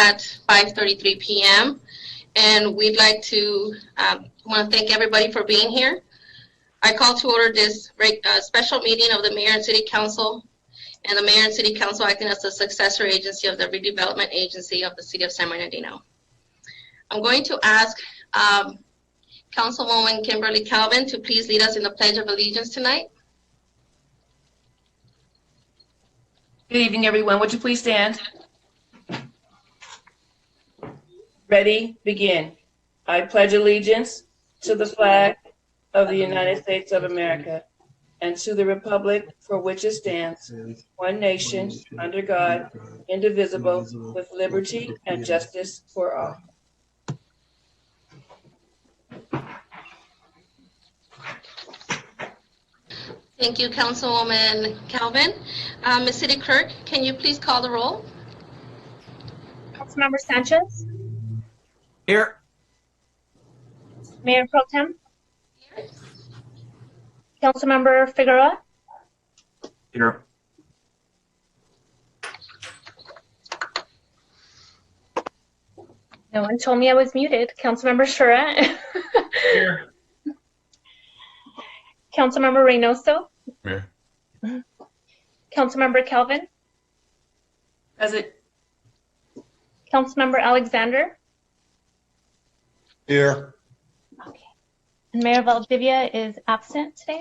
at 5:33 p.m. And we'd like to want to thank everybody for being here. I call to order this special meeting of the Mayor and City Council, and the Mayor and City Council acting as the successor agency of the Redevelopment Agency of the City of San Bernardino. I'm going to ask Councilwoman Kimberly Calvin to please lead us in the Pledge of Allegiance tonight. Good evening, everyone. Would you please stand? Ready, begin. I pledge allegiance to the flag of the United States of America and to the republic for which it stands, one nation, under God, indivisible, with liberty and justice for all. Thank you, Councilwoman Calvin. Ms. City Clerk, can you please call the roll? Councilmember Sanchez. Here. Mayor Pro Tem. Here. Councilmember Figueroa. Here. No one told me I was muted. Councilmember Shura. Here. Councilmember Reynoso. Here. Councilmember Calvin. Present. Councilmember Alexander. Here. Okay. And Mayor Valdivia is absent today.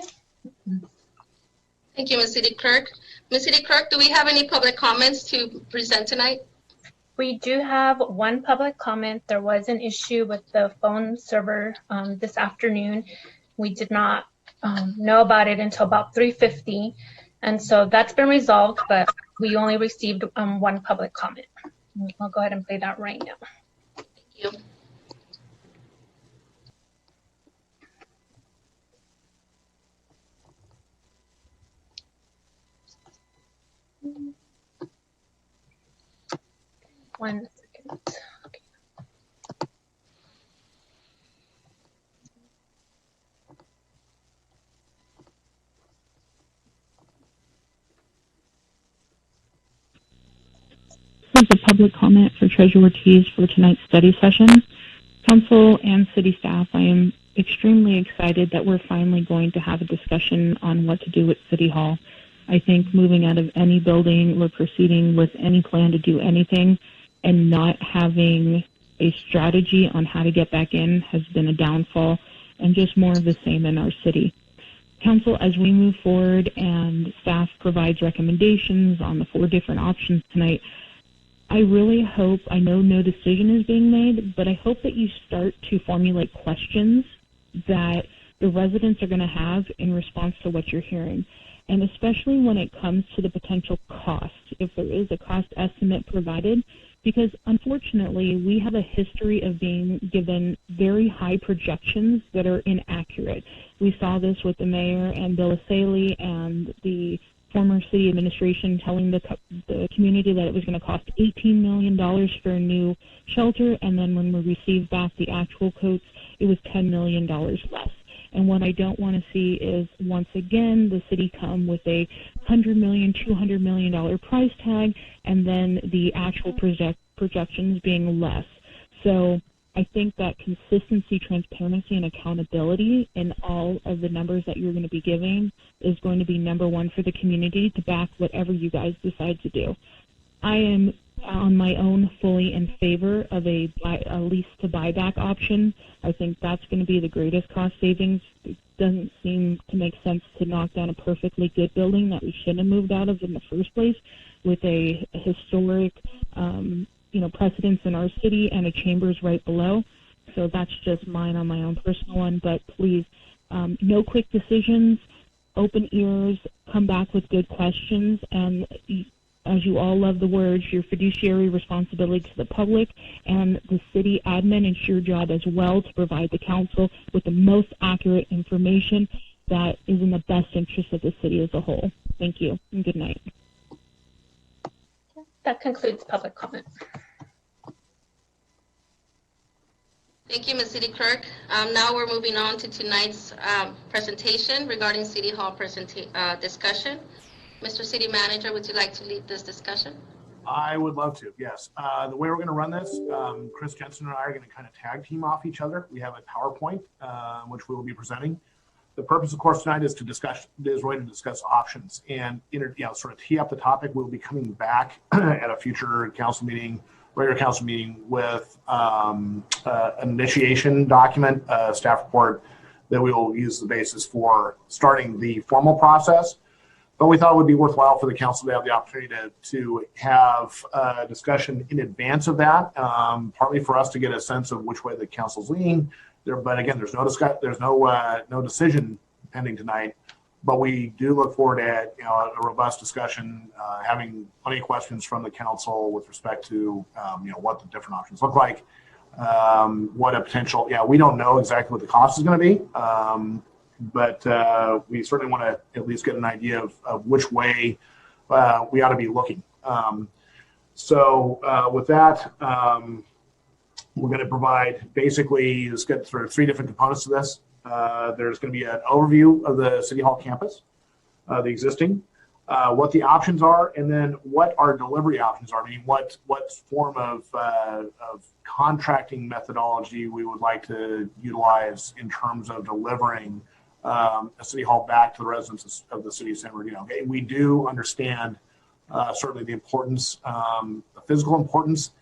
Thank you, Ms. City Clerk. Ms. City Clerk, do we have any public comments to present tonight? We do have one public comment. There was an issue with the phone server this afternoon. We did not know about it until about 3:50. And so that's been resolved, but we only received one public comment. I'll go ahead and play that right now. Thank you. One second. Okay. This is a public comment for Treasurer Ortiz for tonight's study session. Council and city staff, I am extremely excited that we're finally going to have a discussion on what to do with City Hall. I think moving out of any building or proceeding with any plan to do anything and not having a strategy on how to get back in has been a downfall, and just more of the same in our city. Council, as we move forward and staff provides recommendations on the 4 different options tonight, I really hope, I know no decision is being made, but I hope that you start to formulate questions that the residents are going to have in response to what you're hearing. And especially when it comes to the potential cost, if there is a cost estimate provided, because unfortunately we have a history of being given very high projections that are inaccurate. We saw this with the mayor and Bill Asaley and the former city administration telling the community that it was going to cost $18 million for a new shelter, and then when we received back the actual quotes, it was $10 million less. And what I don't want to see is, once again, the city come with a $100 million, $200 million price tag, and then the actual projections being less. So I think that consistency, transparency, and accountability in all of the numbers that you're going to be giving is going to be number one for the community to back whatever you guys decide to do. I am on my own fully in favor of a lease to buyback option. I think that's going to be the greatest cost savings. It doesn't seem to make sense to knock down a perfectly good building that we shouldn't have moved out of in the first place with a historic precedence in our city and a chambers right below. So that's just mine on my own personal one. But please, no quick decisions, open ears, come back with good questions, and as you all love the words, your fiduciary responsibility to the public and the city admin, it's your job as well to provide the council with the most accurate information that is in the best interest of the city as a whole. Thank you, and good night. That concludes public comment. Thank you, Ms. City Clerk. Now we're moving on to tonight's presentation regarding City Hall discussion. Mr. City Manager, would you like to lead this discussion? I would love to, yes. The way we're going to run this, Chris Jensen and I are going to kind of tag team off each other. We have a PowerPoint, which we will be presenting. The purpose, of course, tonight is really to discuss options and sort of tee up the topic. We'll be coming back at a future council meeting, regular council meeting, with an initiation document, a staff report that we will use the basis for starting the formal process. But we thought it would be worthwhile for the council to have the opportunity to have a discussion in advance of that, partly for us to get a sense of which way the council's leaning. But again, there's no decision pending tonight. But we do look forward to a robust discussion, having plenty of questions from the council with respect to what the different options look like, what a potential. We don't know exactly what the cost is going to be. But we certainly want to at least get an idea of which way we ought to be looking. So with that, we're going to provide basically, let's get through 3 different components to this. There's going to be an overview of the City Hall campus, the existing, what the options are, and then what our delivery options are. I mean, what form of contracting methodology we would like to utilize in terms of delivering a City Hall back to the residents of the city of San Bernardino. Okay, we do understand certainly the importance, the physical importance,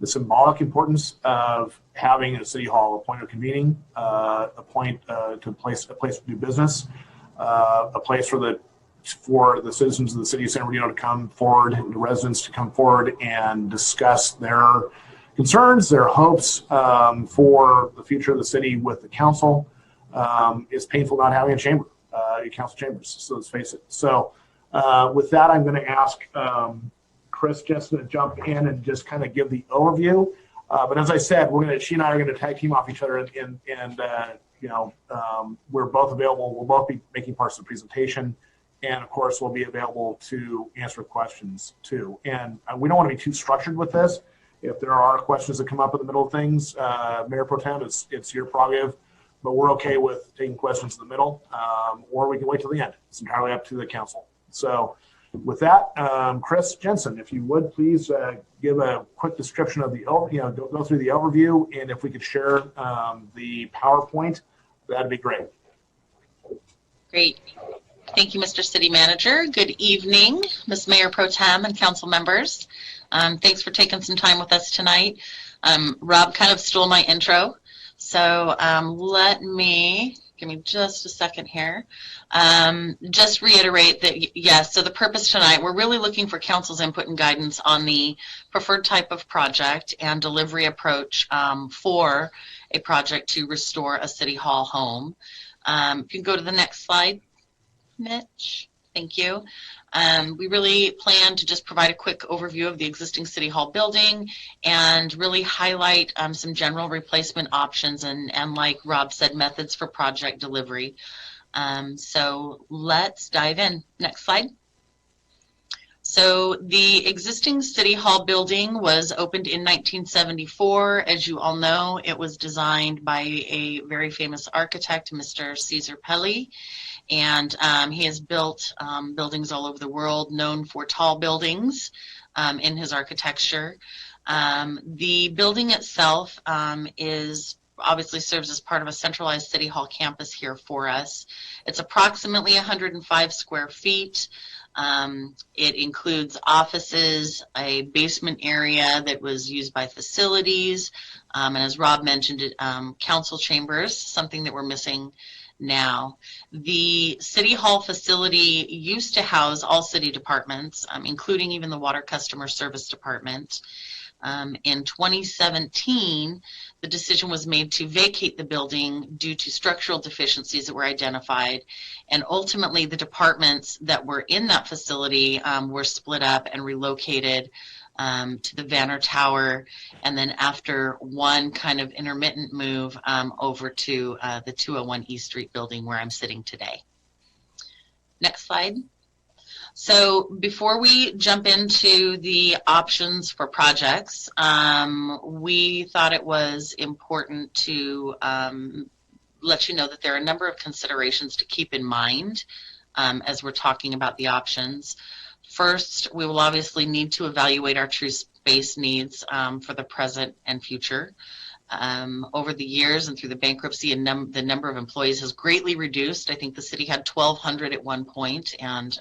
the symbolic importance of having a City Hall, a point of convening, a place to do business, a place for the citizens of the city of San Bernardino to come forward, the residents to come forward and discuss their concerns, their hopes for the future of the city with the council. It's painful not having a chamber, council chambers, so let's face it. So with that, I'm going to ask Chris Jensen to jump in and just kind of give the overview. But as I said, she and I are going to tag team off each other, and we're both available. We'll both be making parts of the presentation, and of course, we'll be available to answer questions too. And we don't want to be too structured with this. If there are questions that come up in the middle of things, Mayor Pro Tem, it's your prerogative. But we're okay with taking questions in the middle, or we can wait till the end. It's entirely up to the council. So with that, Chris Jensen, if you would please give a quick description of go through the overview, and if we could share the PowerPoint, that'd be great. Great. Thank you, Mr. City Manager. Good evening, Ms. Mayor Pro Tem and council members. Thanks for taking some time with us tonight. Rob kind of stole my intro. So give me just a second here. Just reiterate that, yes, so the purpose tonight, we're really looking for council's input and guidance on the preferred type of project and delivery approach for a project to restore a City Hall home. If you can go to the next slide, Mitch. Thank you. We really plan to just provide a quick overview of the existing City Hall building and really highlight some general replacement options and like Rob said, methods for project delivery. So let's dive in. Next slide. So the existing City Hall building was opened in 1974. As you all know, it was designed by a very famous architect, Mr. Cesar Pelli. And he has built buildings all over the world, known for tall buildings in his architecture. The building itself obviously serves as part of a centralized City Hall campus here for us. It's approximately 105 square feet. It includes offices, a basement area that was used by facilities, and as Rob mentioned, council chambers, something that we're missing now. The City Hall facility used to house all city departments, including even the Water Customer Service Department. In 2017, the decision was made to vacate the building due to structural deficiencies that were identified, and ultimately the departments that were in that facility were split up and relocated to the Vanner Tower, and then after one kind of intermittent move over to the 201 East Street building where I'm sitting today. Next slide. So before we jump into the options for projects, we thought it was important to let you know that there are a number of considerations to keep in mind as we're talking about the options. First, we will obviously need to evaluate our true space needs for the present and future. Over the years and through the bankruptcy, the number of employees has greatly reduced. I think the city had 1,200 at one point, and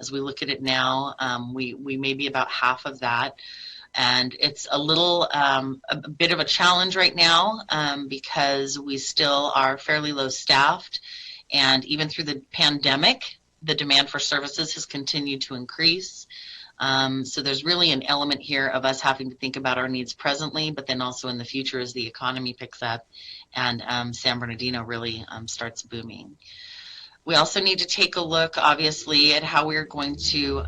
as we look at it now, we may be about half of that. And it's a little, a bit of a challenge right now because we still are fairly low staffed. And even through the pandemic, the demand for services has continued to increase. So there's really an element here of us having to think about our needs presently, but then also in the future as the economy picks up and San Bernardino really starts booming. We also need to take a look, obviously, at how we're going to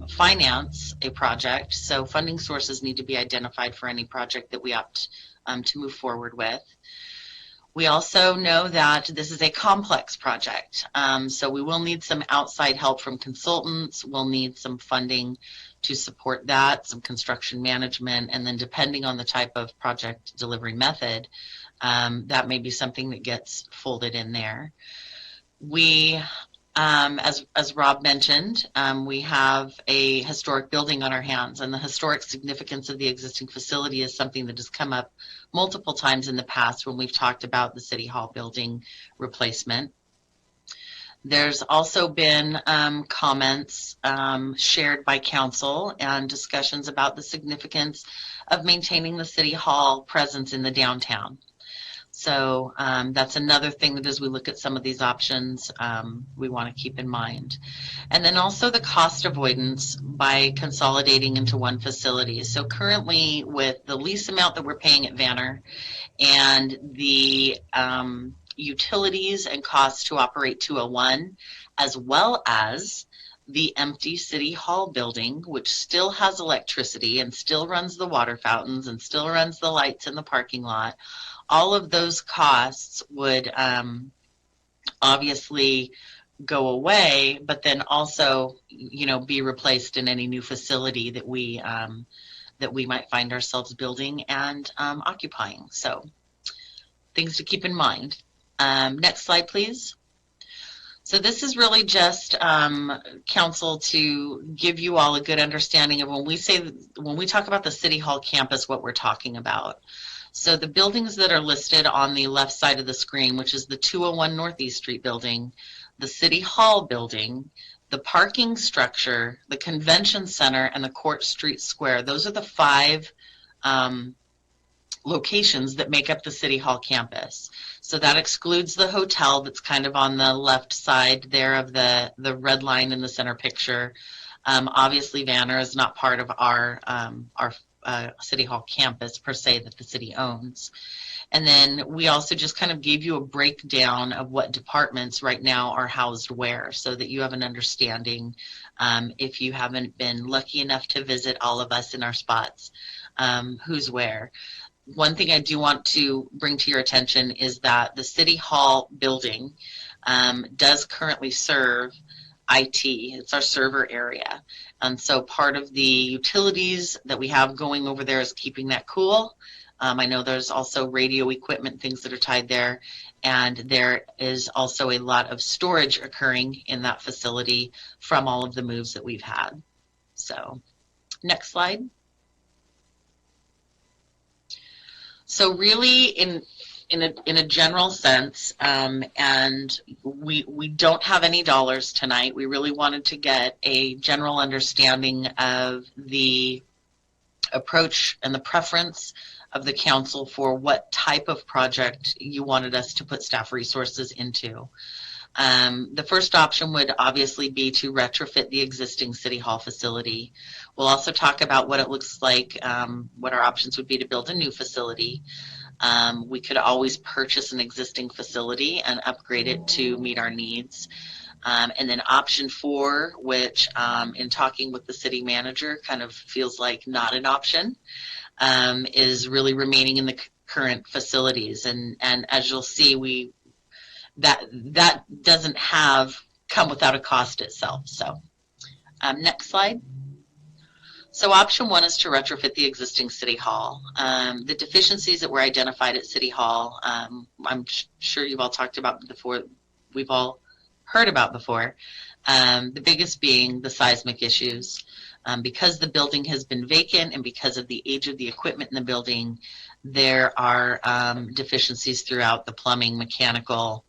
finance a project. So funding sources need to be identified for any project that we opt to move forward with. We also know that this is a complex project. So we will need some outside help from consultants. We'll need some funding to support that, some construction management, and then depending on the type of project delivery method, that may be something that gets folded in there. We, as Rob mentioned, we have a historic building on our hands, and the historic significance of the existing facility is something that has come up multiple times in the past when we've talked about the City Hall building replacement. There's also been comments shared by council and discussions about the significance of maintaining the City Hall presence in the downtown. So that's another thing that as we look at some of these options, we want to keep in mind. And then also the cost avoidance by consolidating into one facility. So currently with the lease amount that we're paying at Vanner and the utilities and costs to operate 201, as well as the empty City Hall building, which still has electricity and still runs the water fountains and still runs the lights in the parking lot, all of those costs would obviously go away, but then also, be replaced in any new facility that we might find ourselves building and occupying. So things to keep in mind. Next slide, please. So this is really just council to give you all a good understanding of when we talk about the City Hall campus, what we're talking about. So the buildings that are listed on the left side of the screen, which is the 201 Northeast Street building, the City Hall building, the parking structure, the convention center, and the Court Street Square. Those are the 5 locations that make up the City Hall campus. So that excludes the hotel that's kind of on the left side there of the red line in the center picture. Obviously, Vanner is not part of our City Hall campus per se that the city owns. And then we also just kind of gave you a breakdown of what departments right now are housed where, so that you have an understanding if you haven't been lucky enough to visit all of us in our spots, who's where. One thing I do want to bring to your attention is that the City Hall building does currently serve IT. It's our server area. And so part of the utilities that we have going over there is keeping that cool. I know there's also radio equipment, things that are tied there. And there is also a lot of storage occurring in that facility from all of the moves that we've had. So next slide. So really in a general sense, and we don't have any dollars tonight. We really wanted to get a general understanding of the approach and the preference of the council for what type of project you wanted us to put staff resources into. The first option would obviously be to retrofit the existing City Hall facility. We'll also talk about what it looks like, what our options would be to build a new facility. We could always purchase an existing facility and upgrade it to meet our needs. And then option 4, which in talking with the city manager kind of feels like not an option, is really remaining in the current facilities. And as you'll see, that doesn't come without a cost itself. So next slide. So option 1 is to retrofit the existing City Hall. The deficiencies that were identified at City Hall, I'm sure you've all talked about before. We've all heard about before. The biggest being the seismic issues. Because the building has been vacant and because of the age of the equipment in the building, there are deficiencies throughout the plumbing, mechanical,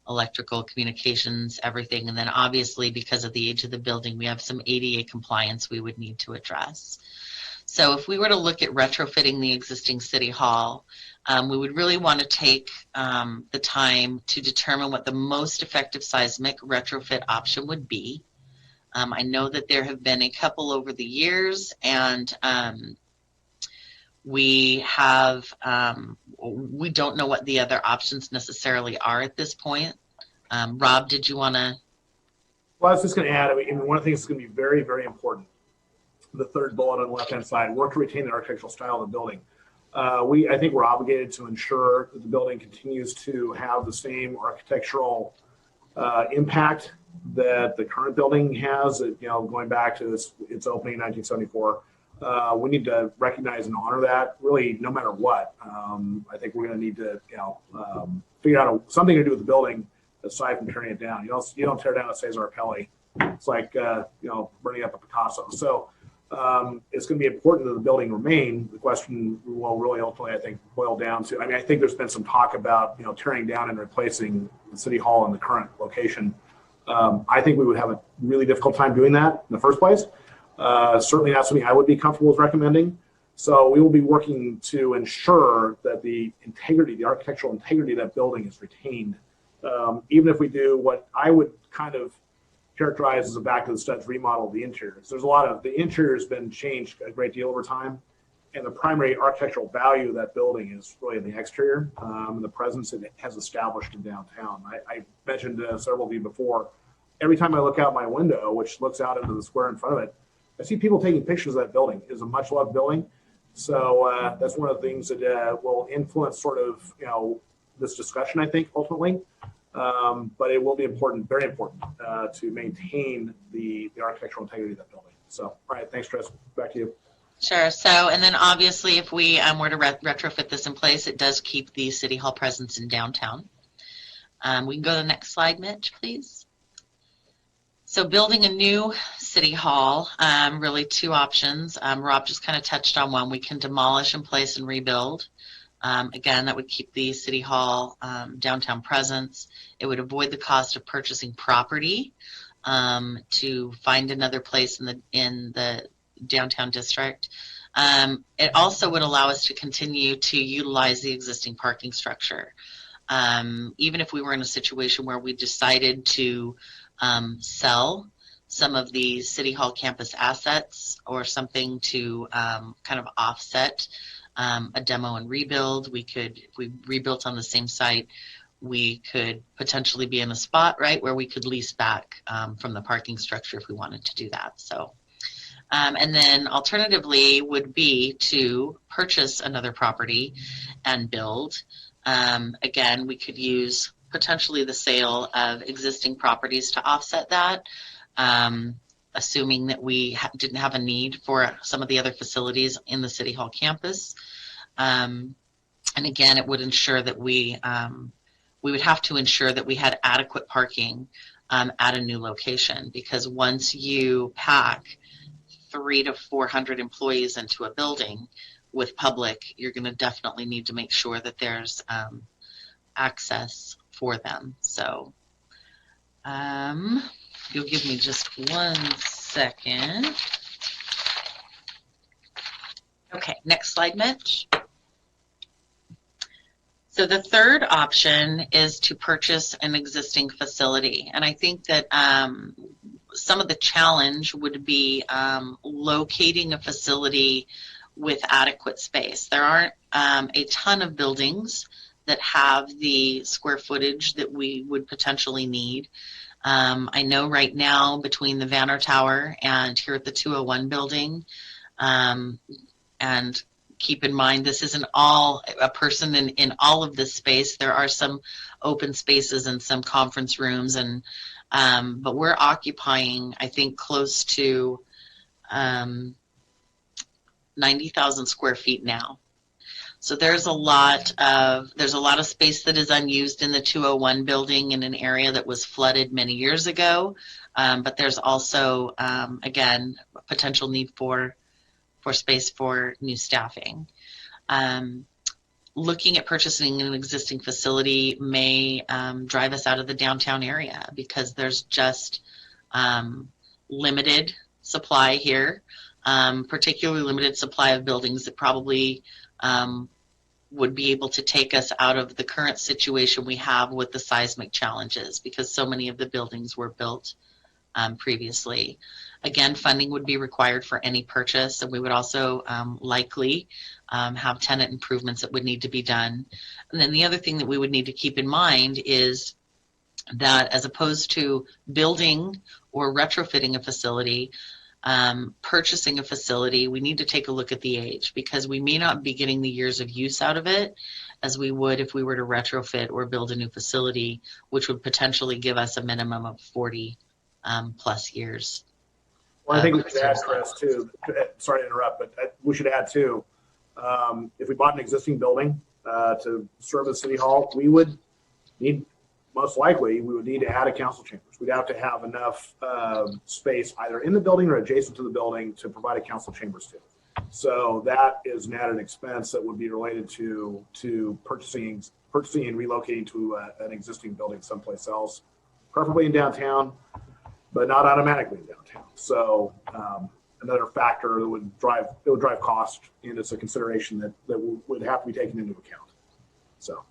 electrical, communications, everything. And then obviously because of the age of the building, we have some ADA compliance we would need to address. So if we were to look at retrofitting the existing city hall, we would really want to take the time to determine what the most effective seismic retrofit option would be. I know that there have been a couple over the years, and we don't know what the other options necessarily are at this point. Rob, did you want to? Well, I was just going to add, one of the things that's going to be very, very important, the third bullet on the left-hand side, work to retain the architectural style of the building. I think we're obligated to ensure that the building continues to have the same architectural impact that the current building has, going back to its opening in 1974. We need to recognize and honor that, really, no matter what. I think we're going to need to, figure out something to do with the building aside from tearing it down. You don't tear down a Cesar Pelli. It's like, burning up a Picasso. So it's going to be important that the building remain. The question will really ultimately, I think, boil down to, I think there's been some talk about, tearing down and replacing the city hall in the current location. I think we would have a really difficult time doing that in the first place. Certainly not something I would be comfortable with recommending. So we will be working to ensure that the architectural integrity of that building is retained, even if we do what I would kind of characterize as a back to the studs remodel of the interiors. The interior has been changed a great deal over time, and the primary architectural value of that building is really in the exterior, and the presence it has established in downtown. I mentioned several of you before, every time I look out my window, which looks out into the square in front of it, I see people taking pictures of that building. It's a much loved building. So that's one of the things that will influence sort of, this discussion, I think, ultimately. But it will be important, very important, to maintain the architectural integrity of that building. So, all right, thanks, Tris. Back to you. Sure. So, and then obviously if we were to retrofit this in place, it does keep the city hall presence in downtown. We can go to the next slide, Mitch, please. So building a new city hall, really two options. Rob just kind of touched on one. We can demolish in place and rebuild. Again, that would keep the city hall downtown presence. It would avoid the cost of purchasing property to find another place in the downtown district. It also would allow us to continue to utilize the existing parking structure. Even if we were in a situation where we decided to sell some of the city hall campus assets or something to kind of offset a demo and rebuild, if we rebuilt on the same site, we could potentially be in a spot, right, where we could lease back from the parking structure if we wanted to do that. So, and then alternatively would be to purchase another property and build. Again, we could use potentially the sale of existing properties to offset that, assuming that we didn't have a need for some of the other facilities in the City Hall campus. And again, it would ensure that we would have to ensure that we had adequate parking at a new location, because once you pack 300 to 400 employees into a building with public, you're going to definitely need to make sure that there's access for them. So you'll give me just 1 second. Okay, next slide, Mitch. So the third option is to purchase an existing facility. And I think that some of the challenge would be locating a facility with adequate space. There aren't a ton of buildings that have the square footage that we would potentially need. I know right now between the Vanner Tower and here at the 201 building, and keep in mind this isn't all a person in all of this space. There are some open spaces and some conference rooms, and but we're occupying, I think, close to 90,000 square feet now. So there's a lot of space that is unused in the 201 building in an area that was flooded many years ago. But there's also, again, a potential need for space for new staffing. Looking at purchasing an existing facility may drive us out of the downtown area because there's just limited supply here, particularly limited supply of buildings that probably would be able to take us out of the current situation we have with the seismic challenges, because so many of the buildings were built previously. Again, funding would be required for any purchase, and we would also likely have tenant improvements that would need to be done. And then the other thing that we would need to keep in mind is that as opposed to building or retrofitting a facility, purchasing a facility, we need to take a look at the age, because we may not be getting the years of use out of it as we would if we were to retrofit or build a new facility, which would potentially give us a minimum of 40 plus years. Well, I think we should add, Chris, too. Sorry to interrupt, but we should add, too, if we bought an existing building to serve as City Hall, we would need, most likely, we would need to add a council chambers. We'd have to have enough space either in the building or adjacent to the building to provide a council chambers to. So that is an added expense that would be related to purchasing and relocating to an existing building someplace else, preferably in downtown, but not automatically in downtown. So another factor that would drive cost, and it's a consideration that would have to be taken into account. So.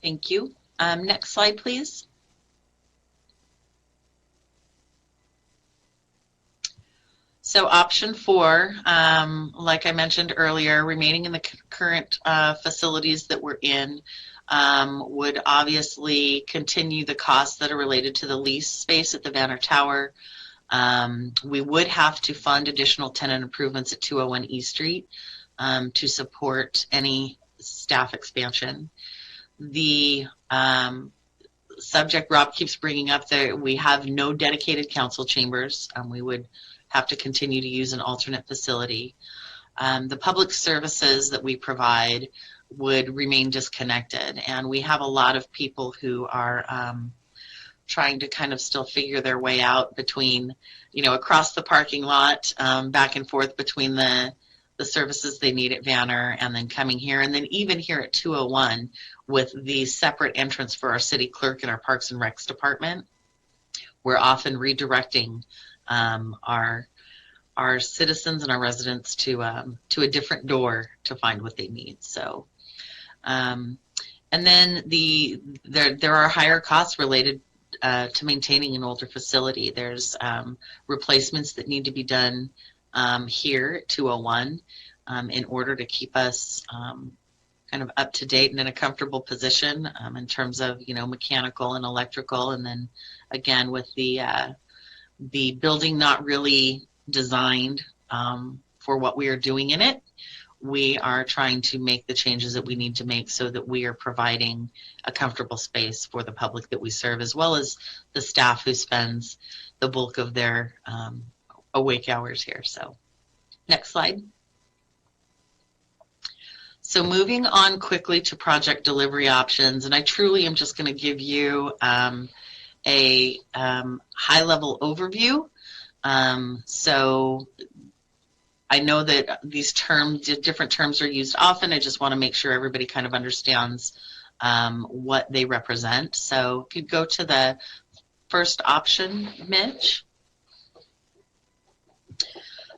Thank you. Next slide, please. So option 4, like I mentioned earlier, remaining in the current facilities that we're in would obviously continue the costs that are related to the lease space at the Vanner Tower. We would have to fund additional tenant improvements at 201 East Street to support any staff expansion. The subject Rob keeps bringing up there, we have no dedicated council chambers. We would have to continue to use an alternate facility. The public services that we provide would remain disconnected, and we have a lot of people who are trying to kind of still figure their way out between, across the parking lot, back and forth between the services they need at Vanner and then coming here, and then even here at 201 with the separate entrance for our city clerk and our Parks and Recs department. We're often redirecting our citizens and our residents to a different door to find what they need. So, and then there are higher costs related to maintaining an older facility. There's replacements that need to be done here at 201 in order to keep us kind of up to date and in a comfortable position in terms of mechanical and electrical. And then again, with the building not really designed for what we are doing in it, we are trying to make the changes that we need to make so that we are providing a comfortable space for the public that we serve, as well as the staff who spends the bulk of their awake hours here. So next slide. So moving on quickly to project delivery options, and I truly am just going to give you a high-level overview. So I know that these terms, different terms are used often. I just want to make sure everybody kind of understands what they represent. So if you go to the first option, Mitch.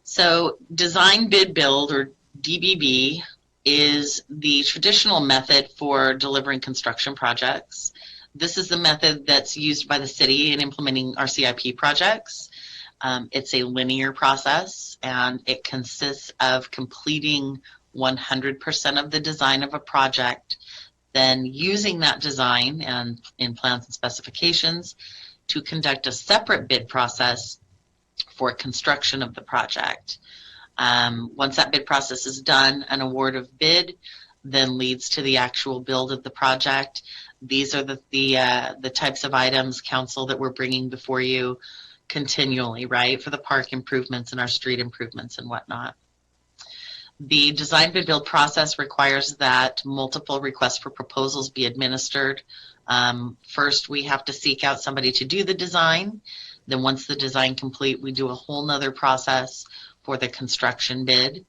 So design, bid, build, or DBB, is the traditional method for delivering construction projects. This is the method that's used by the city in implementing our CIP projects. It's a linear process, and it consists of completing 100% of the design of a project, then using that design and in plans and specifications to conduct a separate bid process for construction of the project. Once that bid process is done, an award of bid then leads to the actual build of the project. These are the types of items, council, that we're bringing before you continually, right, for the park improvements and our street improvements and whatnot. The design bid build process requires that multiple requests for proposals be administered. First, we have to seek out somebody to do the design. Then once the design complete, we do a whole nother process for the construction bid.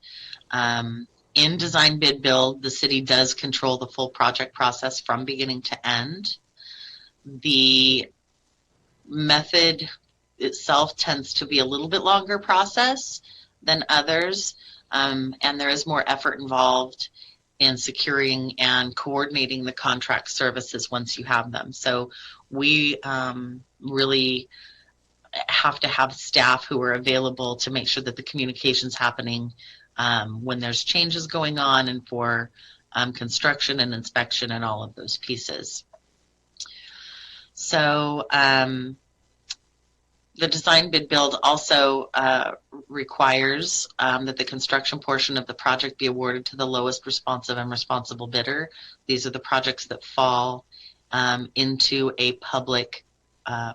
In design bid build, the city does control the full project process from beginning to end. The method itself tends to be a little bit longer process than others, and there is more effort involved in securing and coordinating the contract services once you have them. So we really have to have staff who are available to make sure that the communication's happening when there's changes going on, and for construction and inspection and all of those pieces. So the design bid build also requires that the construction portion of the project be awarded to the lowest responsive and responsible bidder. These are the projects that fall into a public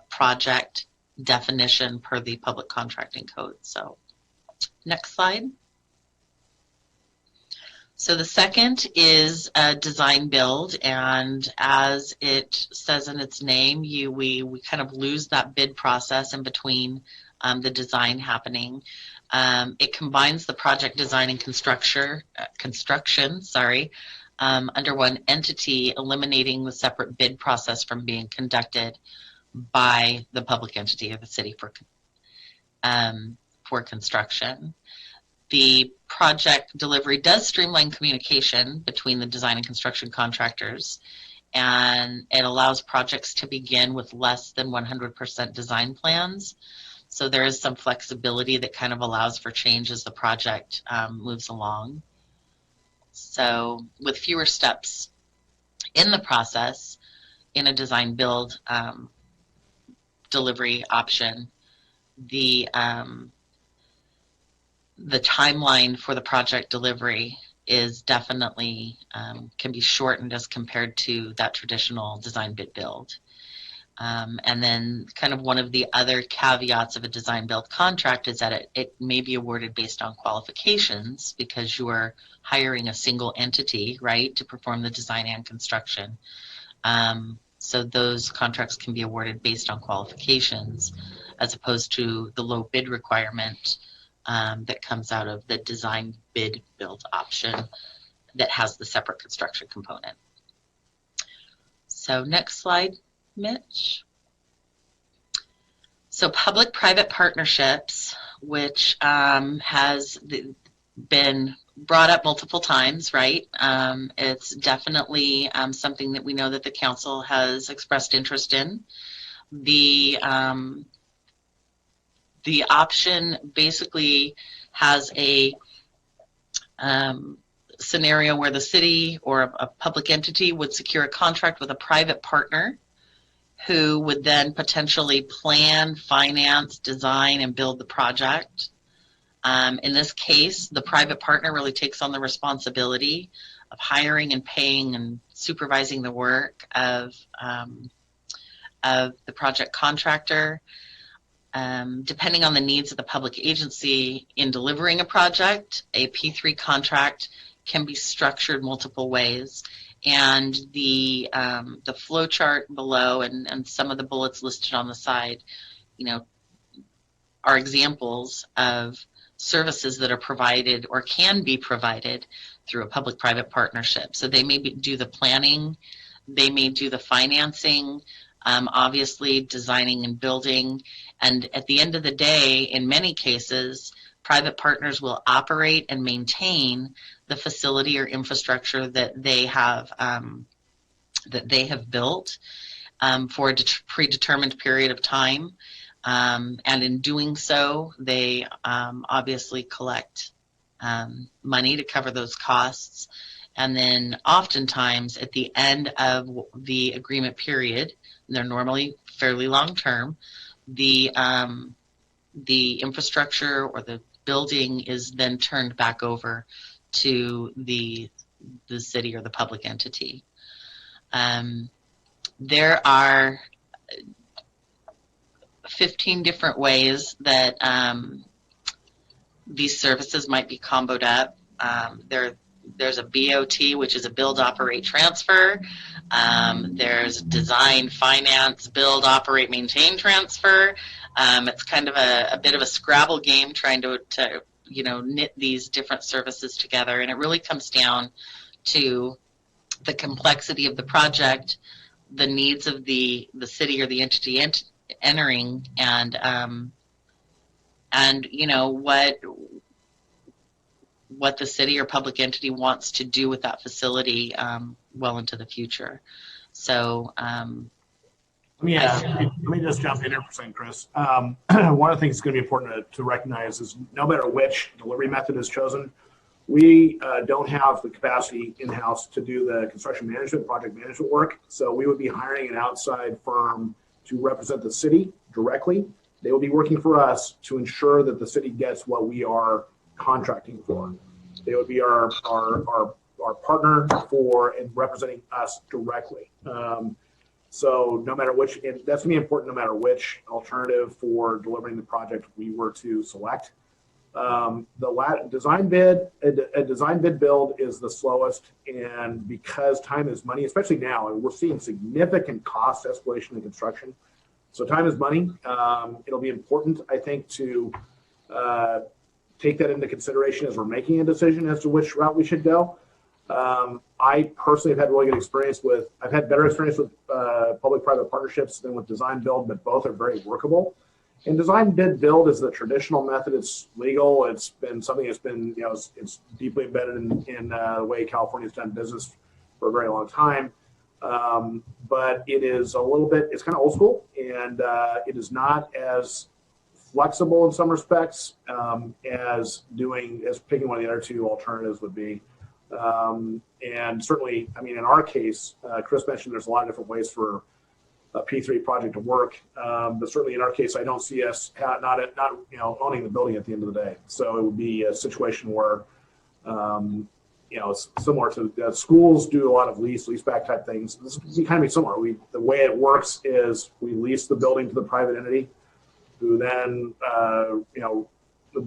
project definition per the public contracting code. So next slide. So the second is a design build, and as it says in its name, we kind of lose that bid process in between the design happening. It combines the project design and construction under one entity, eliminating the separate bid process from being conducted by the public entity or the city for construction. The project delivery does streamline communication between the design and construction contractors, and it allows projects to begin with less than 100% design plans. So there is some flexibility that kind of allows for change as the project moves along. So with fewer steps in the process, in a design build delivery option, the timeline for the project delivery is definitely can be shortened as compared to that traditional design bid build. And then kind of one of the other caveats of a design build contract is that it may be awarded based on qualifications, because you are hiring a single entity, right, to perform the design and construction. So those contracts can be awarded based on qualifications, as opposed to the low bid requirement that comes out of the design bid build option that has the separate construction component. So next slide, Mitch. So public-private partnerships, which has been brought up multiple times, right? It's definitely something that we know that the council has expressed interest in. The option basically has a scenario where the city or a public entity would secure a contract with a private partner who would then potentially plan, finance, design, and build the project. In this case, the private partner really takes on the responsibility of hiring and paying and supervising the work of the project contractor. Depending on the needs of the public agency in delivering a project, a P3 contract can be structured multiple ways. And the flow chart below and some of the bullets listed on the side, are examples of services that are provided or can be provided through a public-private partnership. So they may do the planning, they may do the financing, obviously designing and building, and at the end of the day, in many cases, private partners will operate and maintain the facility or infrastructure that they have built for a predetermined period of time, and in doing so, they obviously collect money to cover those costs, and then oftentimes at the end of the agreement period, and they're normally fairly long term, the infrastructure or the building is then turned back over to the city or the public entity. There are 15 different ways that these services might be comboed up. There's a BOT, which is a build, operate, transfer. There's design, finance, build, operate, maintain, transfer. It's kind of a bit of a Scrabble game trying to knit these different services together. And it really comes down to the complexity of the project, the needs of the city or the entity entering, and what the city or public entity wants to do with that facility well into the future. So Let me just jump in here for a second, Chris. One of the things that's going to be important to recognize is no matter which delivery method is chosen, we don't have the capacity in-house to do the construction management, project management work. So we would be hiring an outside firm to represent the city directly. They will be working for us to ensure that the city gets what we are contracting for. They would be our partner for and representing us directly. So no matter which, and that's gonna be important no matter which alternative for delivering the project we were to select. The design bid build is the slowest, and because time is money, especially now, and we're seeing significant cost escalation in construction. So time is money. It'll be important, I think, to take that into consideration as we're making a decision as to which route we should go. I personally have had really good experience with, I've had better experience with public-private partnerships than with design build, but both are very workable. And design bid build is the traditional method. It's legal. It's been something that's been, it's deeply embedded in the way California's done business for a very long time. But it is a little bit, it's kind of old school, and it is not as flexible in some respects as picking one of the other two alternatives would be. And certainly, I mean, in our case, Chris mentioned there's a lot of different ways for a P3 project to work. But certainly in our case, I don't see us not owning the building at the end of the day. So it would be a situation where, it's similar to schools do a lot of leaseback type things. This would kind of be similar. The way it works is we lease the building to the private entity, who then,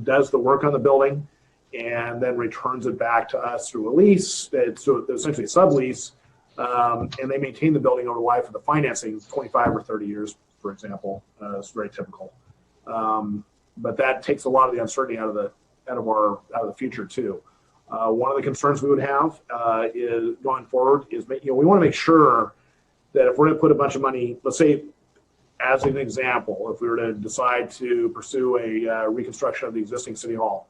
does the work on the building and then returns it back to us through a lease. It's essentially a sublease. And they maintain the building over the life of the financing, 25 or 30 years, for example. It's very typical. But that takes a lot of the uncertainty out of the future too. One of the concerns we would have is going forward is we want to make sure that if we're going to put a bunch of money, let's say, as an example, if we were to decide to pursue a reconstruction of the existing city hall,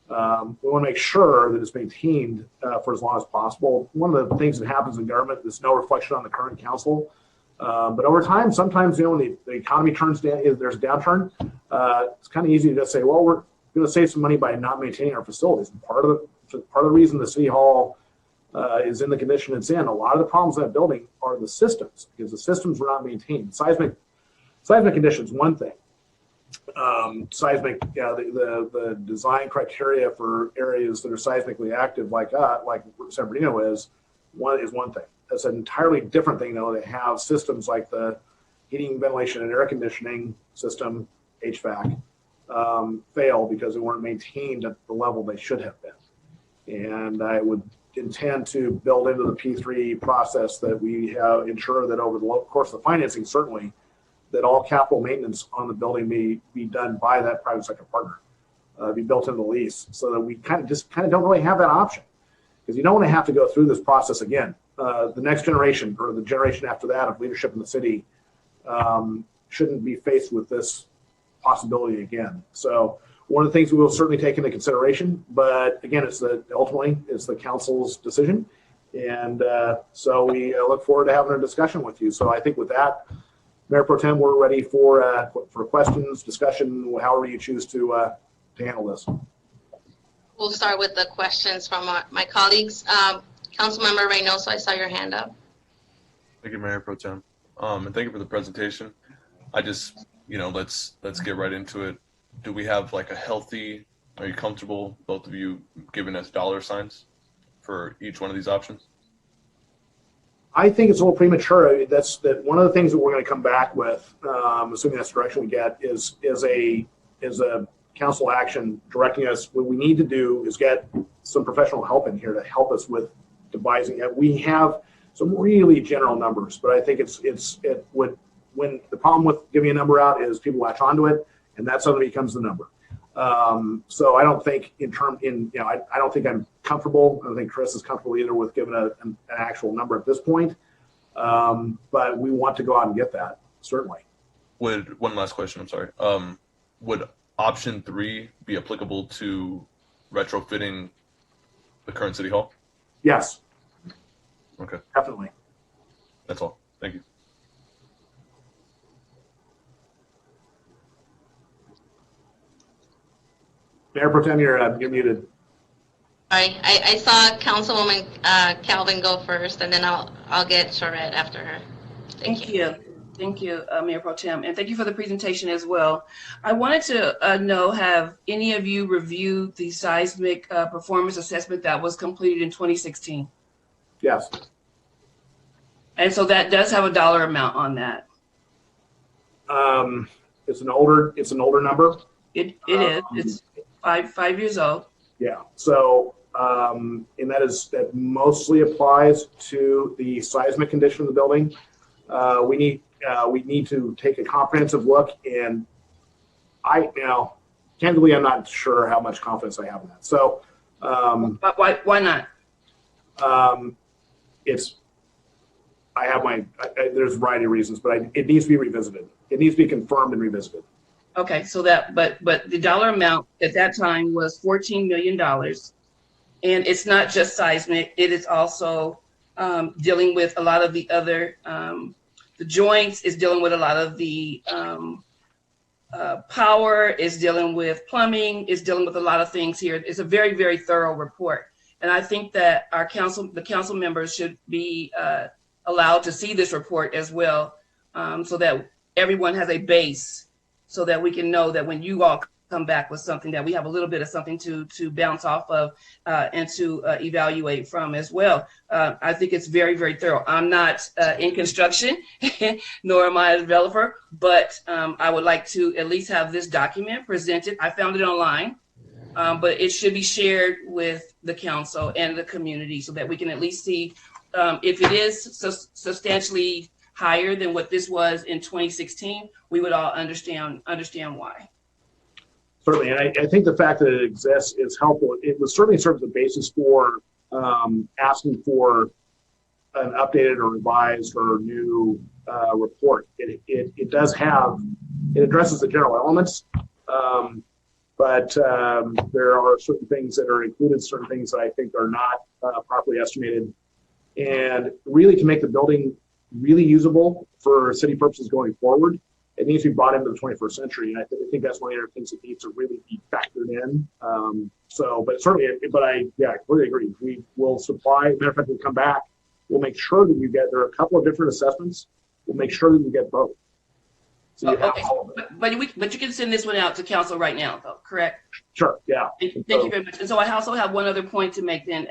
we want to make sure that it's maintained for as long as possible. One of the things that happens in government, there's no reflection on the current council. But over time, sometimes, when the economy turns down, if there's a downturn, it's kind of easy to just say, well, we're going to save some money by not maintaining our facilities. And part of the reason the city hall is in the condition it's in, a lot of the problems in that building are the systems, because the systems were not maintained. Seismic conditions, one thing. The design criteria for areas that are seismically active, like San Bernardino is one thing. That's an entirely different thing, though, to have systems like the heating, ventilation, and air conditioning system, HVAC, fail because they weren't maintained at the level they should have been. And I would intend to build into the P3 process that we have ensure that over the course of the financing, certainly, that all capital maintenance on the building may be done by that private sector partner, be built into the lease, so that we kind of don't really have that option, because you don't want to have to go through this process again. The next generation or the generation after that of leadership in the city shouldn't be faced with this possibility again. So one of the things we will certainly take into consideration, but again, ultimately it's the council's decision, and so we look forward to having a discussion with you. So I think with that, Mayor Pro Tem, we're ready for questions, discussion, however you choose to handle this. We'll start with the questions from my colleagues. Councilmember Reynoso, I saw your hand up. Thank you, Mayor Pro Tem. And thank you for the presentation. I just, let's get right into it. Do we have are you comfortable, both of you, giving us dollar signs for each one of these options? I think it's a little premature. That's one of the things that we're going to come back with, assuming that's the direction we get, is a council action directing us. What we need to do is get some professional help in here to help us with devising it. We have some really general numbers, but I think when the problem with giving a number out is people latch onto it, and that suddenly becomes the number. So I don't think I don't think I'm comfortable. I don't think Chris is comfortable either with giving an actual number at this point. But we want to go out and get that, certainly. One last question, I'm sorry. Would option 3 be applicable to retrofitting the current city hall? Yes. Okay. Definitely. That's all. Thank you. Mayor Pro Tem, you're muted. I saw Councilwoman Calvin go first, and then I'll get Charette after her. Thank you. Thank you, Mayor Pro Tem, and thank you for the presentation as well. I wanted to know, have any of you reviewed the seismic performance assessment that was completed in 2016? Yes. And so that does have a dollar amount on that. It's an older number. It is. It's five years old. Yeah. So, and that mostly applies to the seismic condition of the building. We need to take a comprehensive look, and candidly, I'm not sure how much confidence I have in that. So, but why not? There's a variety of reasons, but it needs to be revisited. It needs to be confirmed and revisited. Okay, so but the dollar amount at that time was $14 million, and it's not just seismic. It is also dealing with a lot of the other the joints, is dealing with a lot of the power, is dealing with plumbing, is dealing with a lot of things here. It's a very, very thorough report, and I think that the council members should be allowed to see this report as well, so that everyone has a base, so that we can know that when you all come back with something, that we have a little bit of something to bounce off of and to evaluate from as well. I think it's very, very thorough. I'm not in construction, nor am I a developer, but I would like to at least have this document presented. I found it online, but it should be shared with the council and the community so that we can at least see if it is substantially higher than what this was in 2016, we would all understand why. Certainly, and I think the fact that it exists is helpful. It would certainly serve as a basis for asking for an updated or revised or new report. It addresses the general elements, but there are certain things that are included, certain things that I think are not properly estimated, and really to make the building really usable for city purposes going forward, it needs to be brought into the 21st century. And I think that's one of the things that needs to really be factored in. But I completely agree. We will supply, matter of fact, we'll come back. We'll make sure that there are a couple of different assessments. We'll make sure that you get both. So okay. But you can send this one out to council right now, though, correct? Sure, yeah. Thank you very much. And so I also have one other point to make then.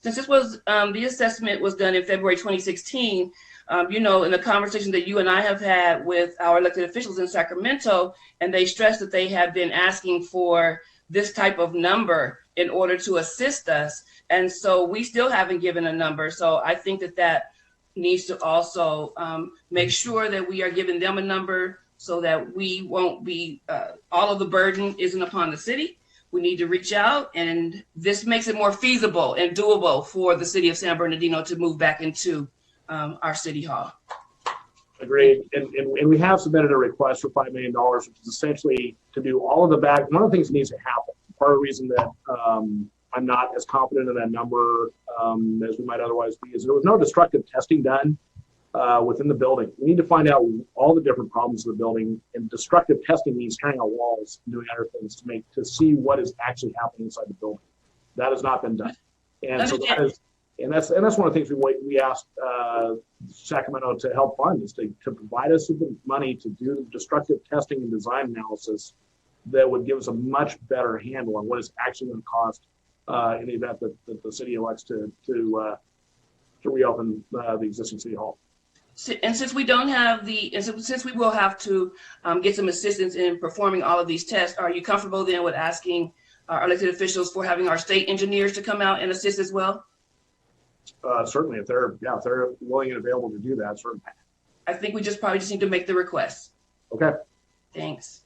Since this was, the assessment was done in February 2016, in the conversation that you and I have had with our elected officials in Sacramento, and they stressed that they have been asking for this type of number in order to assist us. And so we still haven't given a number. So I think that needs to also make sure that we are giving them a number so that we won't be, all of the burden isn't upon the city. We need to reach out, and this makes it more feasible and doable for the city of San Bernardino to move back into our city hall. Agreed. And we have submitted a request for $5 million, which is essentially to do all of the back. One of the things that needs to happen, part of the reason that I'm not as confident in that number as we might otherwise be, is there was no destructive testing done within the building. We need to find out all the different problems of the building, and destructive testing means tearing out walls and doing other things to see what is actually happening inside the building. That has not been done. And so that's one of the things we asked Sacramento to help fund, is to provide us with the money to do the destructive testing and design analysis that would give us a much better handle on what it's actually going to cost in the event that the city elects to reopen the existing city hall. And since we don't have since we will have to get some assistance in performing all of these tests, are you comfortable then with asking our elected officials for having our state engineers to come out and assist as well? Certainly, if they're willing and available to do that, certainly. I think we probably just need to make the request. Okay. Thanks.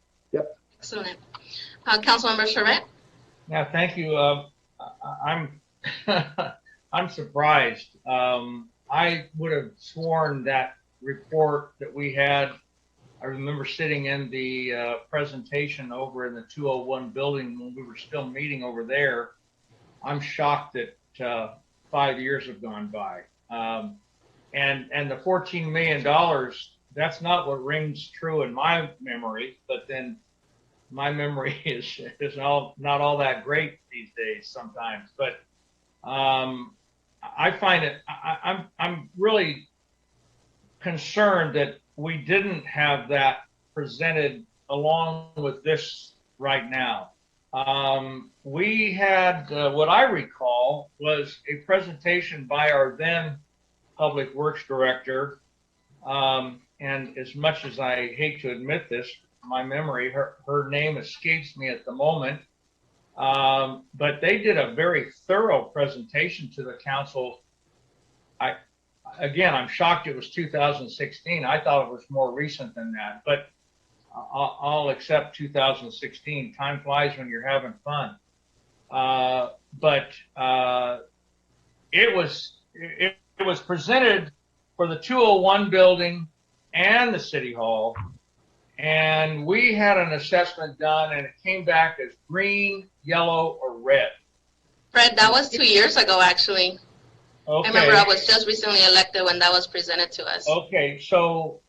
Excellent. Councilmember Charette? Yeah, thank you. I'm I'm surprised. I would have sworn that report that we had, I remember sitting in the presentation over in the 201 building when we were still meeting over there. I'm shocked that 5 years have gone by. And the $14 million, that's not what rings true in my memory, but then my memory is not all that great these days sometimes. But I find it, I'm really concerned that we didn't have that presented along with this right now. We had, what I recall was a presentation by our then Public Works Director. And as much as I hate to admit this, my memory, her name escapes me at the moment. But they did a very thorough presentation to the council. I'm shocked it was 2016. I thought it was more recent than that, but I'll accept 2016. Time flies when you're having fun. But it was presented for the 201 building and the City Hall. And we had an assessment done and it came back as green, yellow, or red. Fred, that was 2 years ago, actually. Okay. I remember I was just recently elected when that was presented to us. Okay, so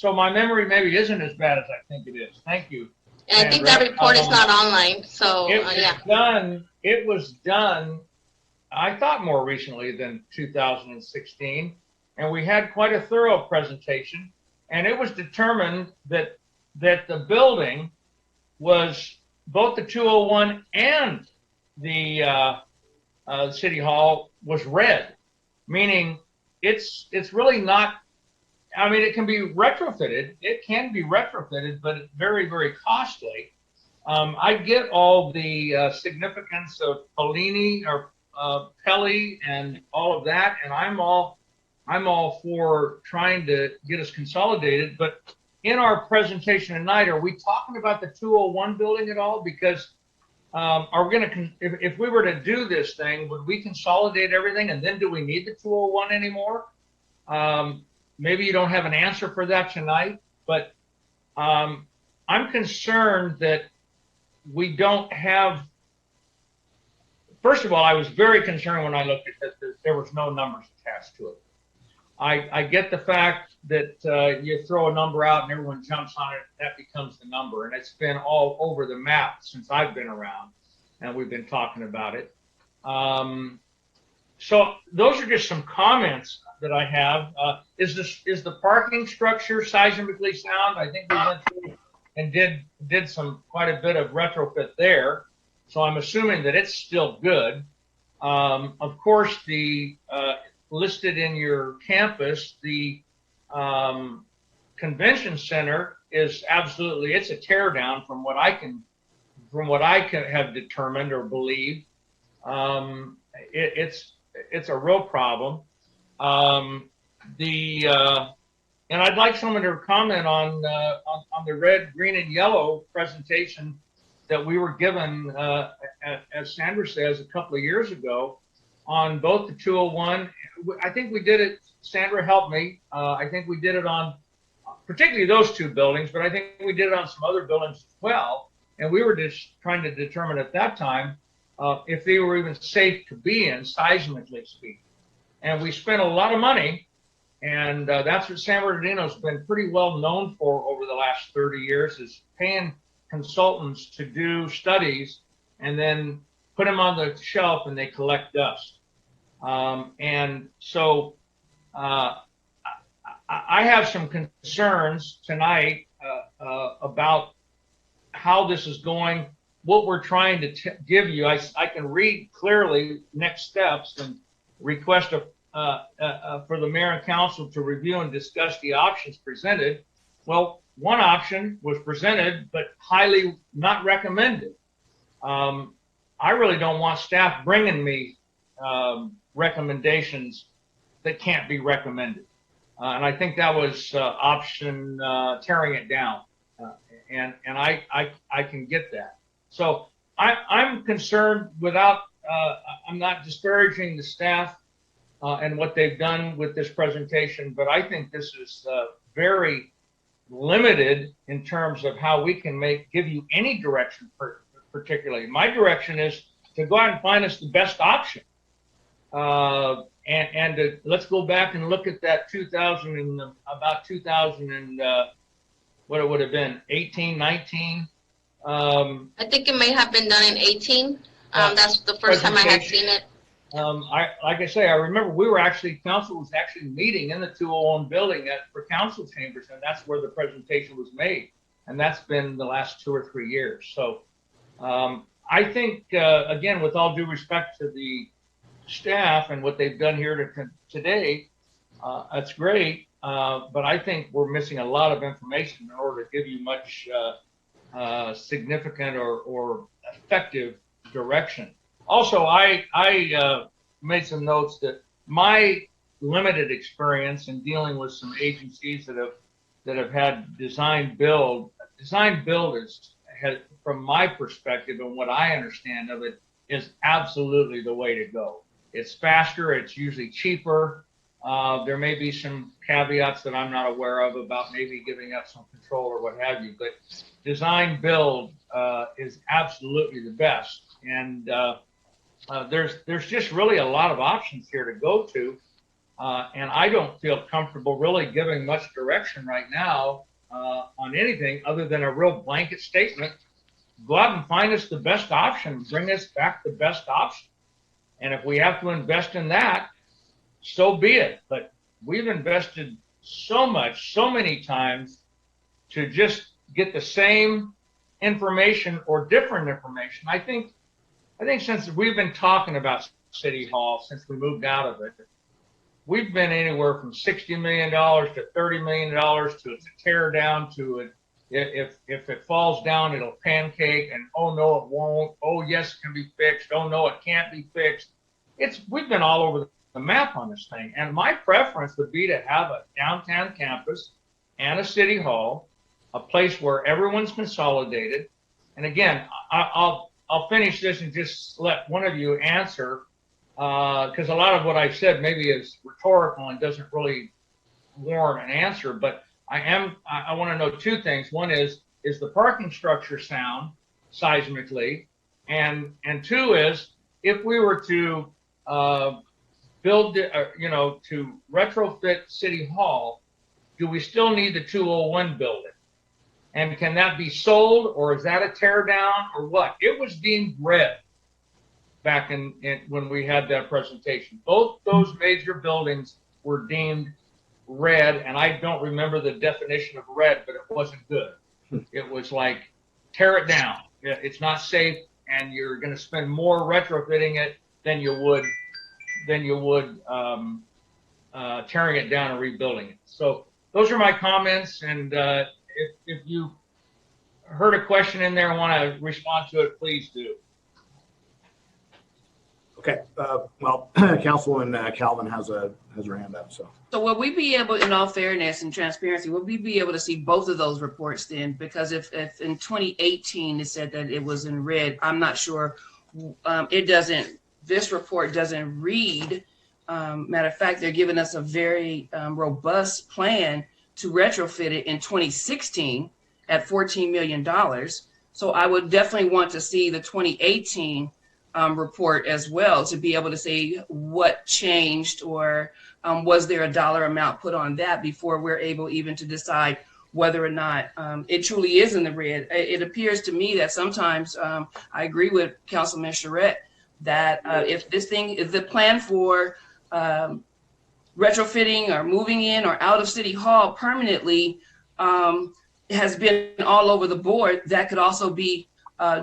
my memory maybe isn't as bad as I think it is. Thank you. And I think that report is not online, so It was done, I thought more recently than 2016, and we had quite a thorough presentation, and it was determined that the building was both the 201 and the City Hall was red, meaning it's really not. I mean, it can be retrofitted. It can be retrofitted, but it's very, very costly. I get all the significance of Pellini or Peli and all of that, and I'm all for trying to get us consolidated. But in our presentation tonight, are we talking about the 201 building at all? Because are we going to, if we were to do this thing, would we consolidate everything, and then do we need the 201 anymore? Maybe you don't have an answer for that tonight, but I'm concerned that we don't have. First of all, I was very concerned when I looked at this that there was no numbers attached to it. I get the fact that you throw a number out and everyone jumps on it, that becomes the number, and it's been all over the map since I've been around, and we've been talking about it. So those are just some comments that I have. Is the parking structure seismically sound? I think we went through and did quite a bit of retrofit there, so I'm assuming that it's still good. Of course, the listed in your campus, the convention center is absolutely, it's a tear down from what I can have determined or believed. It's a real problem. And I'd like someone to comment on the red, green, and yellow presentation that we were given, as Sandra says, a couple of years ago on both the 201. I think we did it, Sandra helped me. I think we did it on particularly those two buildings, but I think we did it on some other buildings as well. And we were just trying to determine at that time if they were even safe to be in, seismically speaking. And we spent a lot of money, and that's what San Bernardino's been pretty well known for over the last 30 years, is paying consultants to do studies and then put them on the shelf and they collect dust. And so I have some concerns tonight about how this is going, what we're trying to give you. I can read clearly next steps and request for the mayor and council to review and discuss the options presented. Well, one option was presented, but highly not recommended. I really don't want staff bringing me recommendations that can't be recommended. And I think that was option tearing it down. And I can get that. So I'm concerned without, I'm not disparaging the staff and what they've done with this presentation, but I think this is very limited in terms of how we can give you any direction particularly. My direction is to go out and find us the best option. Let's go back and look at that 2000 and what it would have been 18, 19. I think it may have been done in 18. That's the first time I had seen it. Like I say, I remember council was actually meeting in the 201 building for council chambers, and that's where the presentation was made. And that's been the last 2 or 3 years. So I think, again, with all due respect to the staff and what they've done here today, that's great. But I think we're missing a lot of information in order to give you much significant or effective direction. Also, I made some notes that my limited experience in dealing with some agencies that have had design build has, from my perspective and what I understand of it, is absolutely the way to go. It's faster. It's usually cheaper. There may be some caveats that I'm not aware of about maybe giving up some control or what have you, but design build is absolutely the best. And there's just really a lot of options here to go to. And I don't feel comfortable really giving much direction right now on anything other than a real blanket statement. Go out and find us the best option. Bring us back the best option. And if we have to invest in that, so be it. But we've invested so much, so many times to just get the same information or different information. I think since we've been talking about City Hall, since we moved out of it, we've been anywhere from $60 million to $30 million to it's a tear down to it. If it falls down, it'll pancake, and oh no, it won't. Oh yes, it can be fixed. Oh no, it can't be fixed. We've been all over the map on this thing, and my preference would be to have a downtown campus and a city hall, a place where everyone's consolidated. And again, I'll finish this and just let one of you answer, because a lot of what I've said maybe is rhetorical and doesn't really warrant an answer, but I want to know two things. One is the parking structure sound seismically? And two is, if we were to build, to retrofit City Hall, do we still need the 201 building? And can that be sold, or is that a tear down, or what? It was deemed red back when we had that presentation. Both those major buildings were deemed red, and I don't remember the definition of red, but it wasn't good. It was like, tear it down. It's not safe, and you're going to spend more retrofitting it than you would tearing it down and rebuilding it. So those are my comments, and if you heard a question in there and want to respond to it, please do. Okay. Well, Councilwoman Calvin has her hand up. So will we be able, in all fairness and transparency, will we be able to see both of those reports then? Because if in 2018 it said that it was in red, I'm not sure. This report doesn't read. Matter of fact, they're giving us a very robust plan to retrofit it in 2016 at $14 million. So I would definitely want to see the 2018 report as well, to be able to say what changed, or was there a dollar amount put on that before we're able even to decide whether or not it truly is in the red. It appears to me that sometimes I agree with Councilman Charette that if the plan for retrofitting or moving in or out of City Hall permanently has been all over the board, that could also be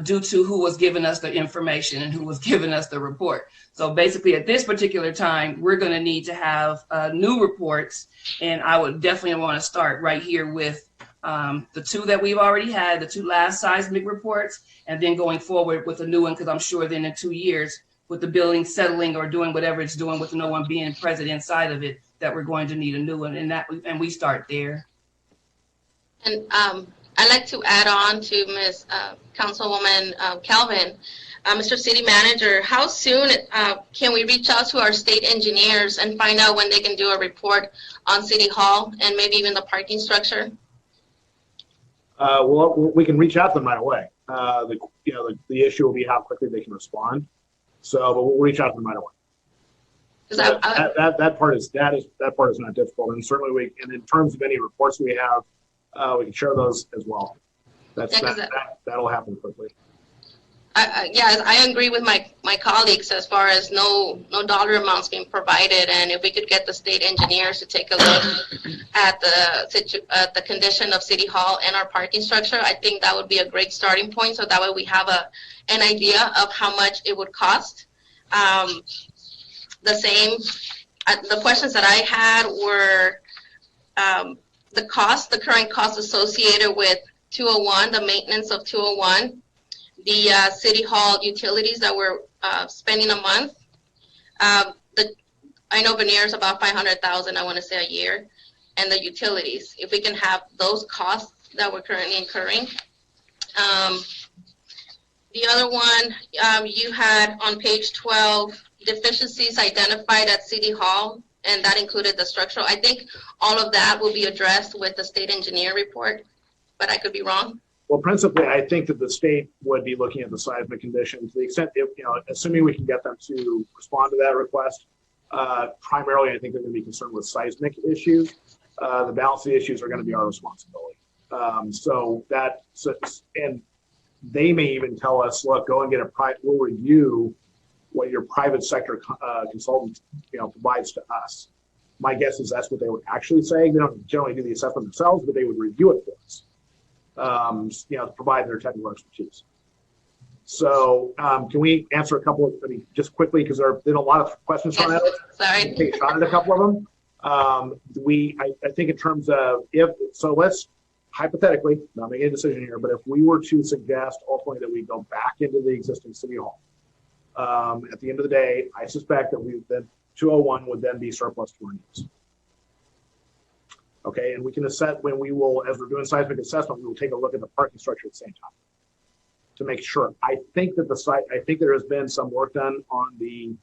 due to who was giving us the information and who was giving us the report. So basically at this particular time, we're going to need to have new reports. And I would definitely want to start right here with the two that we've already had, the two last seismic reports, and then going forward with a new one, because I'm sure then in 2 years, with the building settling or doing whatever it's doing with no one being present inside of it, that we're going to need a new one, and we start there. And I'd like to add on to Ms. Councilwoman Calvin. Mr. City Manager, how soon can we reach out to our state engineers and find out when they can do a report on City Hall and maybe even the parking structure? Well, we can reach out to them right away. The issue will be how quickly they can respond. So, but we'll reach out to them right away. That part is not difficult, and certainly and in terms of any reports we have, we can share those as well. That'll happen quickly. Yeah, I agree with my colleagues as far as no dollar amounts being provided, and if we could get the state engineers to take a look at the condition of City Hall and our parking structure, I think that would be a great starting point. So that way we have an idea of how much it would cost. The questions that I had were the current cost associated with 201, the maintenance of 201. The City Hall utilities that we're spending a month. I know veneer is about $500,000, I want to say, a year, and the utilities. If we can have those costs that we're currently incurring. The other one, you had on page 12, deficiencies identified at City Hall, and that included the structural. I think all of that will be addressed with the state engineer report, but I could be wrong. Well, principally, I think that the state would be looking at the seismic condition to the extent, assuming we can get them to respond to that request. Primarily, I think they're going to be concerned with seismic issues. The balance of the issues are going to be our responsibility. And they may even tell us, look, go and get we'll review what your private sector consultant, provides to us. My guess is that's what they would actually say. They don't generally do the assessment themselves, but they would review it for us. To provide their technical expertise. So can we answer a couple just quickly, because there have been a lot of questions on that. Sorry. Take a shot at a couple of them. I think in terms of let's hypothetically, not making a decision here, but if we were to suggest ultimately that we go back into the existing City Hall, at the end of the day, I suspect that 201 would then be surplus to our needs. Okay, and we can assess when we will, as we're doing seismic assessment, we will take a look at the parking structure at the same time to make sure. I think there has been some work done on the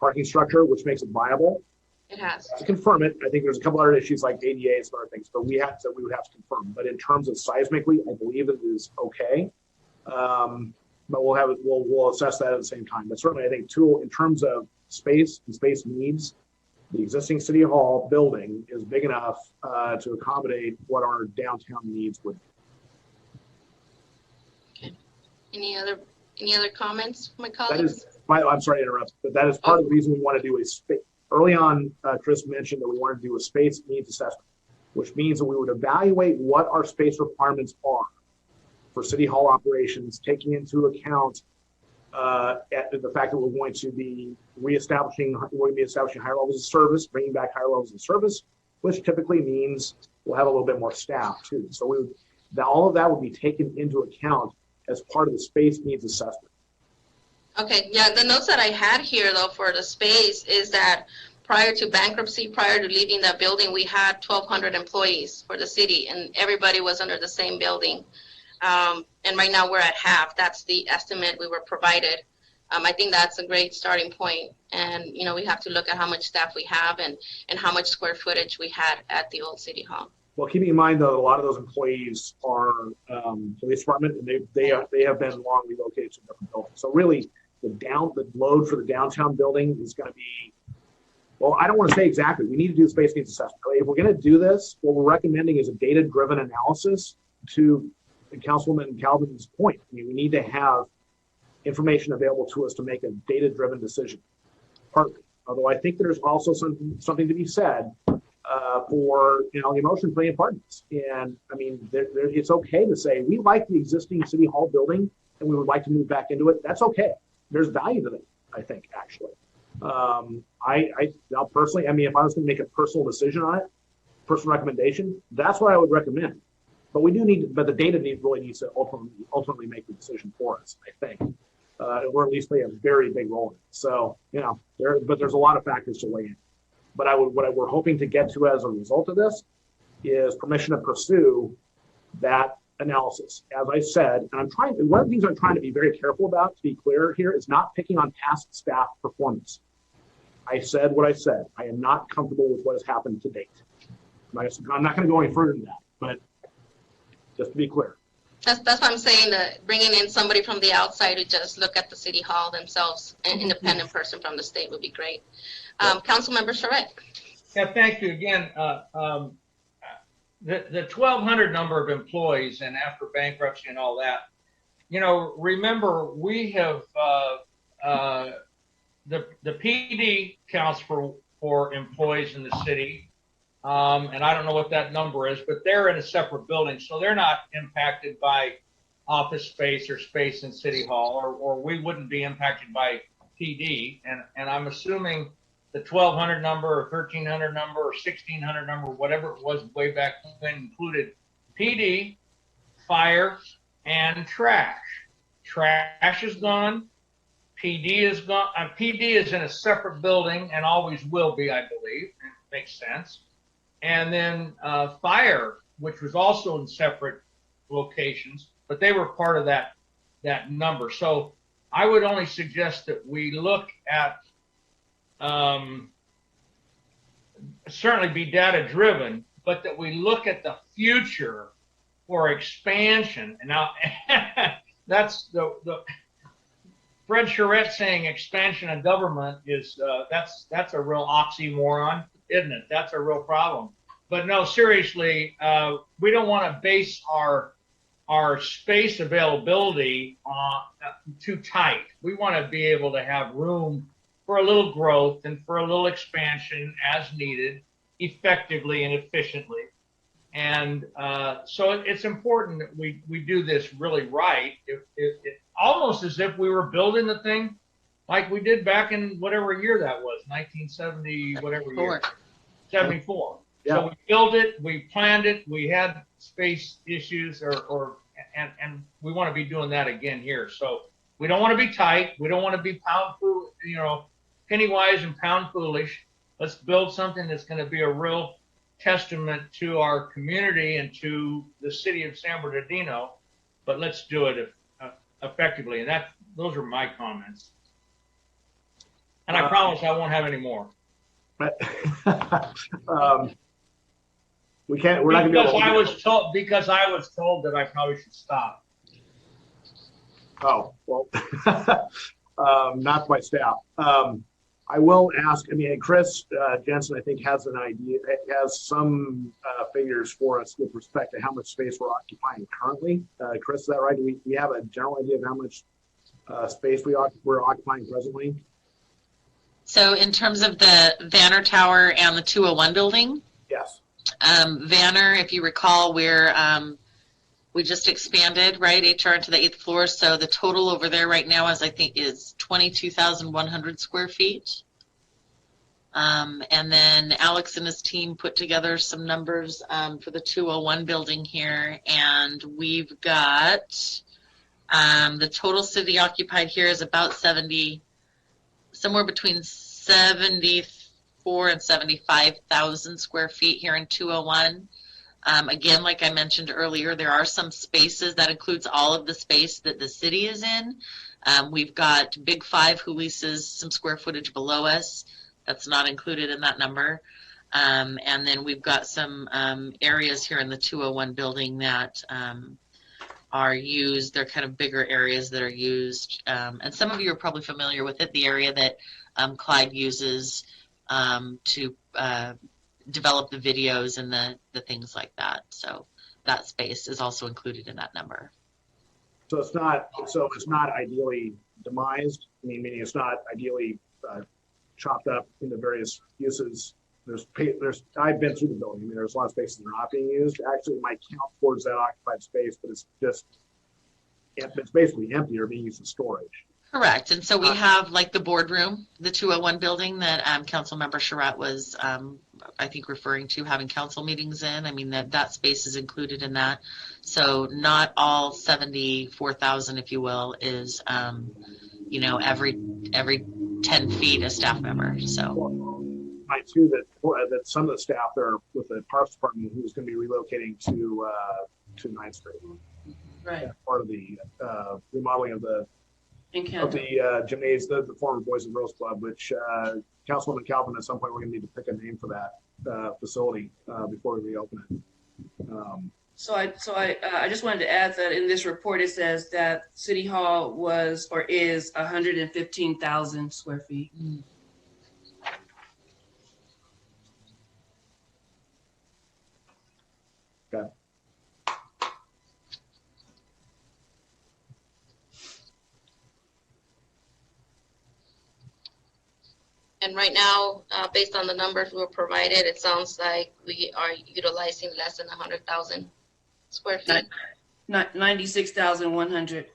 parking structure, which makes it viable. It has. To confirm it, I think there's a couple other issues like ADA and some other things, but we would have to confirm. But in terms of seismically, I believe it is okay. But we'll assess that at the same time. But certainly, I think in terms of space and space needs, the existing City Hall building is big enough to accommodate what our downtown needs would be. Okay. Any other comments from my colleagues? I'm sorry to interrupt, but that is part of the reason we want to do a space. Early on, Chris mentioned that we wanted to do a space needs assessment, which means that we would evaluate what our space requirements are for City Hall operations, taking into account the fact that we're going to be establishing higher levels of service, bringing back higher levels of service, which typically means we'll have a little bit more staff too. So all of that would be taken into account as part of the space needs assessment. Okay, yeah, the notes that I had here though for the space is that prior to bankruptcy, prior to leaving that building, we had 1,200 employees for the city, and everybody was under the same building. And right now we're at half. That's the estimate we were provided. I think that's a great starting point. And, we have to look at how much staff we have and how much square footage we had at the old City Hall. Well, keeping in mind, though, a lot of those employees are police department, and they have been long relocated to different buildings. So really, the load for the downtown building is going to be, well, I don't want to say exactly. We need to do space needs assessment. If we're going to do this, what we're recommending is a data-driven analysis to Councilwoman Calvin's point. We need to have information available to us to make a data-driven decision. Partly, although I think there's also something to be said for the emotion playing a part in this. And I mean, it's okay to say we like the existing City Hall building and we would like to move back into it, that's okay. There's value to that, I think, actually. Now personally, I mean, if I was going to make a personal decision on it, personal recommendation, that's what I would recommend. But the data really needs to ultimately make the decision for us, I think, or at least play a very big role in it. So, but there's a lot of factors to weigh in. But what we're hoping to get to as a result of this is permission to pursue that analysis. As I said, and one of the things I'm trying to be very careful about, to be clear here, is not picking on past staff performance. I said what I said. I am not comfortable with what has happened to date. I'm not going to go any further than that, but just to be clear. That's what I'm saying, that bringing in somebody from the outside to just look at the city hall themselves, an independent person from the state would be great. Councilmember Charette. Yeah, thank you again. The 1,200 number of employees, and after bankruptcy and all that, remember we have the PD counts for employees in the city, and I don't know what that number is, but they're in a separate building, so they're not impacted by office space or space in City Hall, or we wouldn't be impacted by PD. And I'm assuming the 1,200 number or 1,300 number or 1,600 number, whatever it was way back then, included PD, fire, and trash. Trash is gone. PD is gone. PD is in a separate building and always will be, I believe. It makes sense. And then fire, which was also in separate locations, but they were part of that number. So I would only suggest that we look at certainly be data driven, but that we look at the future for expansion. And now that's the Fred Charette saying expansion of government is that's a real oxymoron, isn't it? That's a real problem. But no, seriously, we don't want to base our space availability too tight. We want to be able to have room for a little growth and for a little expansion as needed, effectively and efficiently. And so it's important that we do this really right. It almost as if we were building the thing like we did back in whatever year that was, 1970, whatever year, 74. Yeah. So we built it, we planned it, we had space issues, and we want to be doing that again here. So we don't want to be tight. We don't want to be penny wise and pound foolish. Let's build something that's going to be a real testament to our community and to the city of San Bernardino, but let's do it effectively. And those are my comments. And I promise I won't have any more. We can't. We're not going to be able to. Because I was told that I probably should stop. Oh well, not by staff. I will ask. I mean, Chris Jensen, I think, has an idea. Has some figures for us with respect to how much space we're occupying currently. Chris, is that right? Do we have a general idea of how much space we're occupying presently? So in terms of the Vanner Tower and the 201 building? Yes. Vanner, if you recall, we just expanded, right, HR into the 8th floor. So the total over there right now is 22,100 square feet. And then Alex and his team put together some numbers for the 201 building here. And we've got the total city occupied here is about somewhere between 74 and 75,000 square feet here in 201. Again, like I mentioned earlier, there are some spaces that includes all of the space that the city is in. We've got Big Five who leases some square footage below us. That's not included in that number. And then we've got some areas here in the 201 building that are used. They're kind of bigger areas that are used. And some of you are probably familiar with it, the area that Clyde uses to develop the videos and the things like that. So that space is also included in that number. So it's not ideally demised. I mean, meaning it's not ideally chopped up into various uses. I've been through the building. I mean, there's a lot of spaces that are not being used. Actually, my count towards that occupied space, but it's just it's basically empty or being used as storage. Correct. And so we have like the boardroom, the 201 building that Councilmember Charette was, I think, referring to having council meetings in. I mean, that space is included in that. So not all 74,000, if you will, is, you know, every 10 feet a staff member. So. I too that some of the staff there with the Parks Department who's going to be relocating to 9th Street. Right. Part of the remodeling of the Encounter. gymnasium, the former Boys and Girls Club, which Councilwoman Calvin, at some point, we're going to need to pick a name for that facility before we reopen it. So I just wanted to add that in this report, it says that City Hall was or is 115,000 square feet. Okay. And right now, based on the numbers we were provided, it sounds like we are utilizing less than 100,000 square feet. 96,100.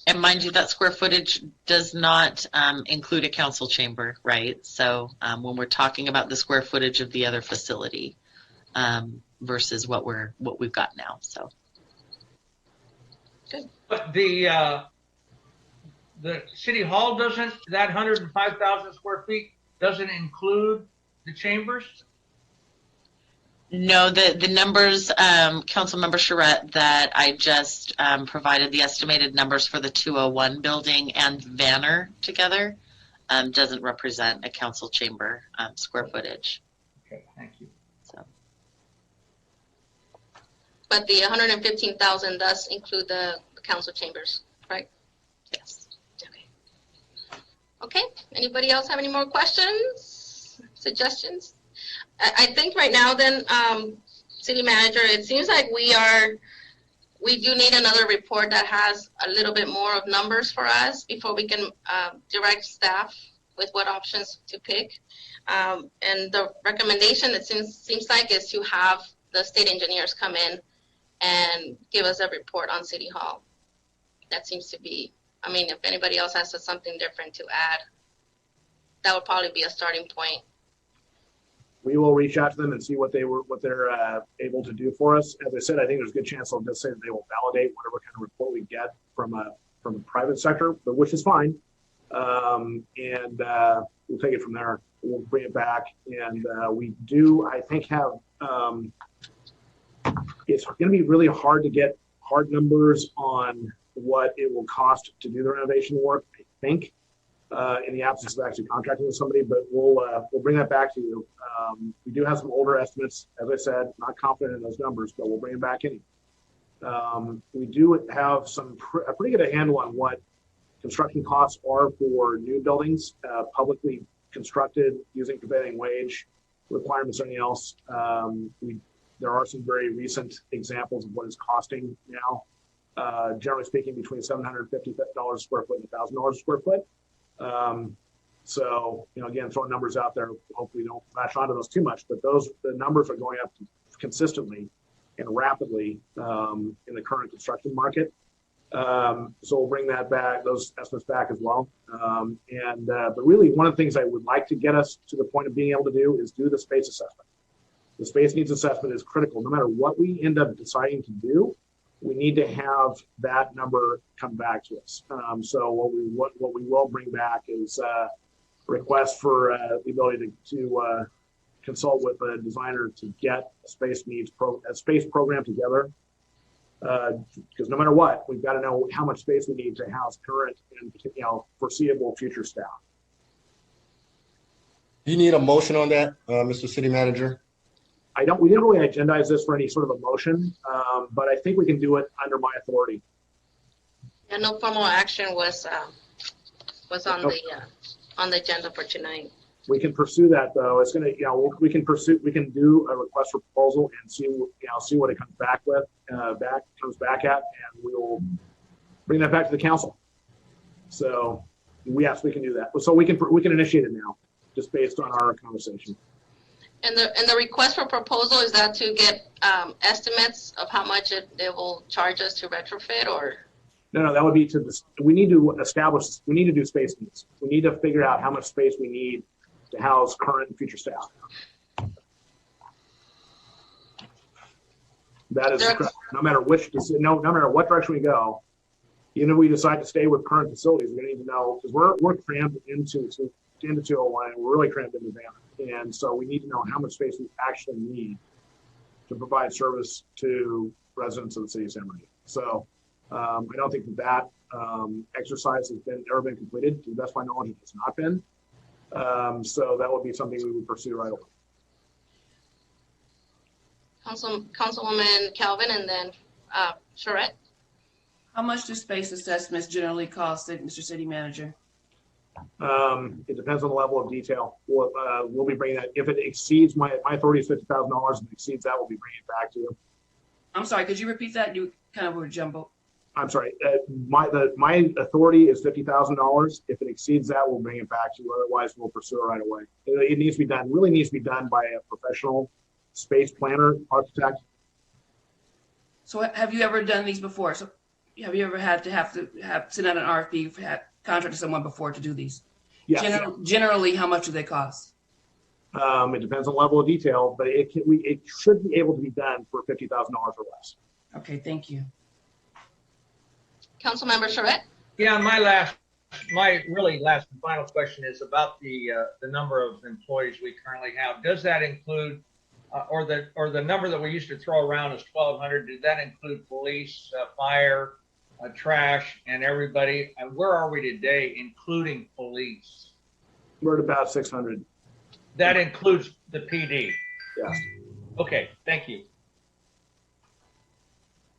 And mind you, that square footage does not include a council chamber, right? So when we're talking about the square footage of the other facility versus what we've got now, so. But the City Hall doesn't, that 105,000 square feet doesn't include the chambers? No, the numbers, Councilmember Charette, that I just provided the estimated numbers for the 201 building and Vanner together doesn't represent a council chamber square footage. Okay, thank you. So. But the 115,000 does include the council chambers, right? Yes. Okay. Okay, anybody else have any more questions, suggestions? I think right now then, City Manager, it seems like we do need another report that has a little bit more of numbers for us before we can direct staff with what options to pick. And the recommendation, it seems like, is to have the state engineers come in and give us a report on City Hall. That seems to be, I mean, if anybody else has something different to add, that would probably be a starting point. We will reach out to them and see what they're able to do for us. As I said, I think there's a good chance they'll just say that they will validate whatever kind of report we get from a private sector, but which is fine. And we'll take it from there. We'll bring it back, and we do, I think, have. It's going to be really hard to get hard numbers on what it will cost to do the renovation work, I think, in the absence of actually contracting with somebody, but we'll bring that back to you. We do have some older estimates, as I said, not confident in those numbers, but we'll bring them back in. We do have a pretty good handle on what construction costs are for new buildings, publicly constructed using prevailing wage requirements or anything else. There are some very recent examples of what it's costing now. Generally speaking, between $750 a square foot and $1,000 a square foot. So, again, throwing numbers out there, hopefully don't latch onto those too much, but the numbers are going up consistently and rapidly in the current construction market. So we'll bring that back, those estimates back as well. But really, one of the things I would like to get us to the point of being able to do is do the space assessment. The space needs assessment is critical. No matter what we end up deciding to do, we need to have that number come back to us. So what we will bring back is a request for the ability to consult with a designer to get a space program together. Because no matter what, we've got to know how much space we need to house current and foreseeable future staff. Do you need a motion on that, Mr. City Manager? We didn't really agendize this for any sort of a motion, but I think we can do it under my authority. And no formal action was on the agenda for tonight. We can pursue that though. It's gonna, we can do a request for proposal and see what it comes back with, comes back at, and we will bring that back to the council. So yes, we can do that. So we can initiate it now, just based on our conversation. And the request for proposal, is that to get estimates of how much they will charge us to retrofit, or? No, that would be we need to do space needs. We need to figure out how much space we need to house current and future staff. That is correct. No matter what direction we go, even if we decide to stay with current facilities, we're going to need to know, because we're crammed into 201, and we're really crammed into Banner. And so we need to know how much space we actually need to provide service to residents of the city of San Bernardino. So I don't think that exercise has ever been completed. To the best of my knowledge, it has not been. So that would be something we would pursue right away. Councilwoman Calvin, and then Charette. How much do space assessments generally cost, Mr. City Manager? It depends on the level of detail. We'll be bringing that. If it exceeds my authority is $50,000, and exceeds that, we'll be bringing it back to you. I'm sorry, could you repeat that? You kind of were jumbled. I'm sorry. My authority is $50,000. If it exceeds that, we'll bring it back to you. Otherwise, we'll pursue it right away. It needs to be done. Really needs to be done by a professional space planner, architect. So have you ever done these before? So have you ever had to send out an RFP, contract to someone before to do these? Yes. Generally, how much do they cost? It depends on the level of detail, but it should be able to be done for $50,000 or less. Okay, thank you. Councilmember Charette? Yeah, my really last and final question is about the number of employees we currently have. Does that include, or the number that we used to throw around is 1,200? Did that include police, fire, trash, and everybody? And where are we today, including police? We're at about 600. That includes the PD. Yes. Okay, thank you.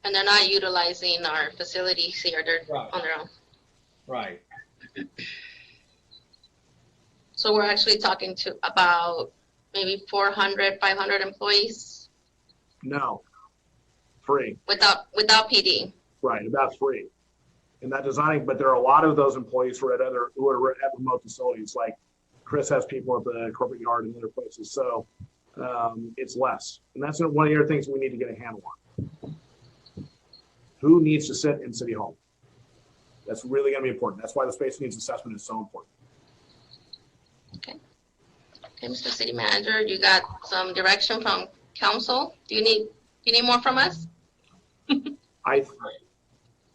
And they're not utilizing our facilities here. They're Right. on their own. Right. So we're actually talking to about maybe 400, 500 employees No. Free. without PD. Right, about free. And that designing, but there are a lot of those employees who are at remote facilities. Like Chris has people at the corporate yard and other places. So it's less. And that's one of the other things we need to get a handle on. Who needs to sit in City Hall? That's really going to be important. That's why the space needs assessment is so important. Okay, Mr. City Manager, you got some direction from council? Do you need more from us? I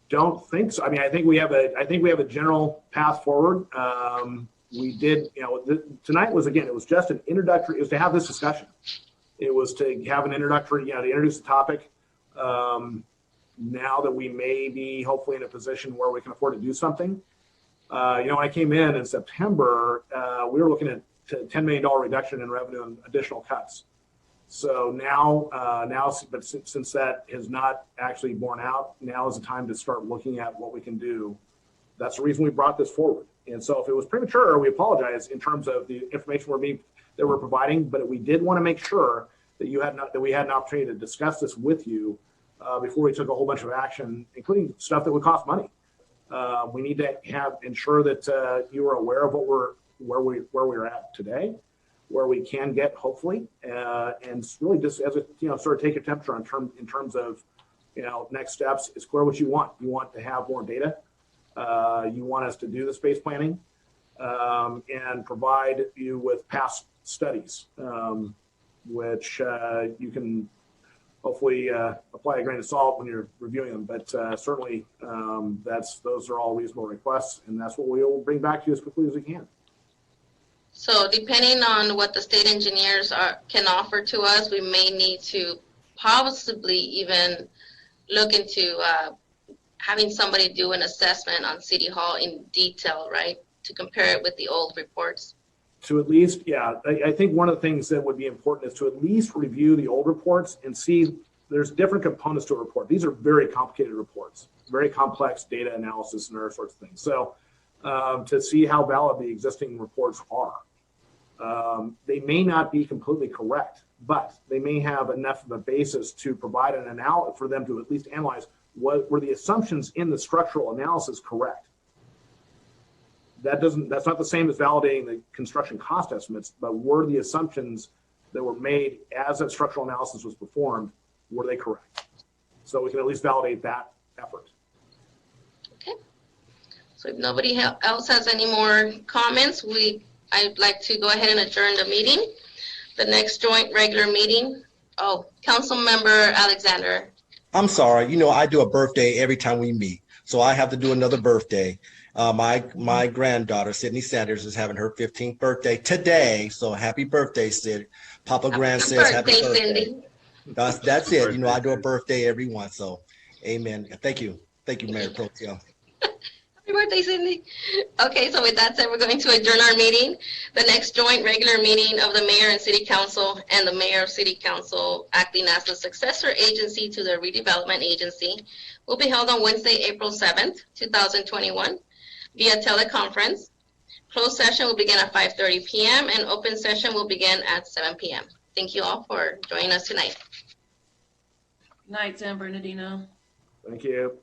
don't think so. I mean, I think we have a general path forward. We did, tonight was, again, it was just an introductory. It was to have this discussion. It was to have an introductory, to introduce the topic. Now that we may be hopefully in a position where we can afford to do something. When I came in September, we were looking at $10 million reduction in revenue and additional cuts. So now, but since that has not actually borne out, now is the time to start looking at what we can do. That's the reason we brought this forward. And so if it was premature, we apologize in terms of the information that we're providing, but we did want to make sure that we had an opportunity to discuss this with you before we took a whole bunch of action, including stuff that would cost money. We need to ensure that you are aware of where we're at today, where we can get hopefully, and really just as sort of take your temperature in terms of next steps. It's clear what you want. You want to have more data. You want us to do the space planning and provide you with past studies, which you can hopefully apply a grain of salt when you're reviewing them. But certainly, those are all reasonable requests, and that's what we will bring back to you as quickly as we can. So depending on what the state engineers can offer to us, we may need to possibly even look into having somebody do an assessment on City Hall in detail, right? To compare it with the old reports. To at least, I think one of the things that would be important is to at least review the old reports and see there's different components to a report. These are very complicated reports, very complex data analysis and other sorts of things. So to see how valid the existing reports are. They may not be completely correct, but they may have enough of a basis to provide an analysis for them to at least analyze were the assumptions in the structural analysis correct. That's not the same as validating the construction cost estimates, but were the assumptions that were made as that structural analysis was performed, were they correct? So we can at least validate that effort. So if nobody else has any more comments, I'd like to go ahead and adjourn the meeting. The next joint regular meeting, Councilmember Alexander. I'm sorry. You know, I do a birthday every time we meet, so I have to do another birthday. My granddaughter, Sydney Sanders, is having her 15th birthday today. So happy birthday, Sid. Papa Grant says happy birthday. Cindy. That's it. You know, I do a birthday every one. So amen. Thank you. Thank you, Mayor Pro Tem. Happy birthday, Cindy. Okay, so with that said, we're going to adjourn our meeting. The next joint regular meeting of the Mayor and City Council and the Mayor of City Council acting as the successor agency to the Redevelopment Agency will be held on Wednesday, April 7th, 2021 via teleconference. Closed session will begin at 5:30 p.m. and open session will begin at 7 p.m. Thank you all for joining us tonight. Night, San Bernardino. Thank you.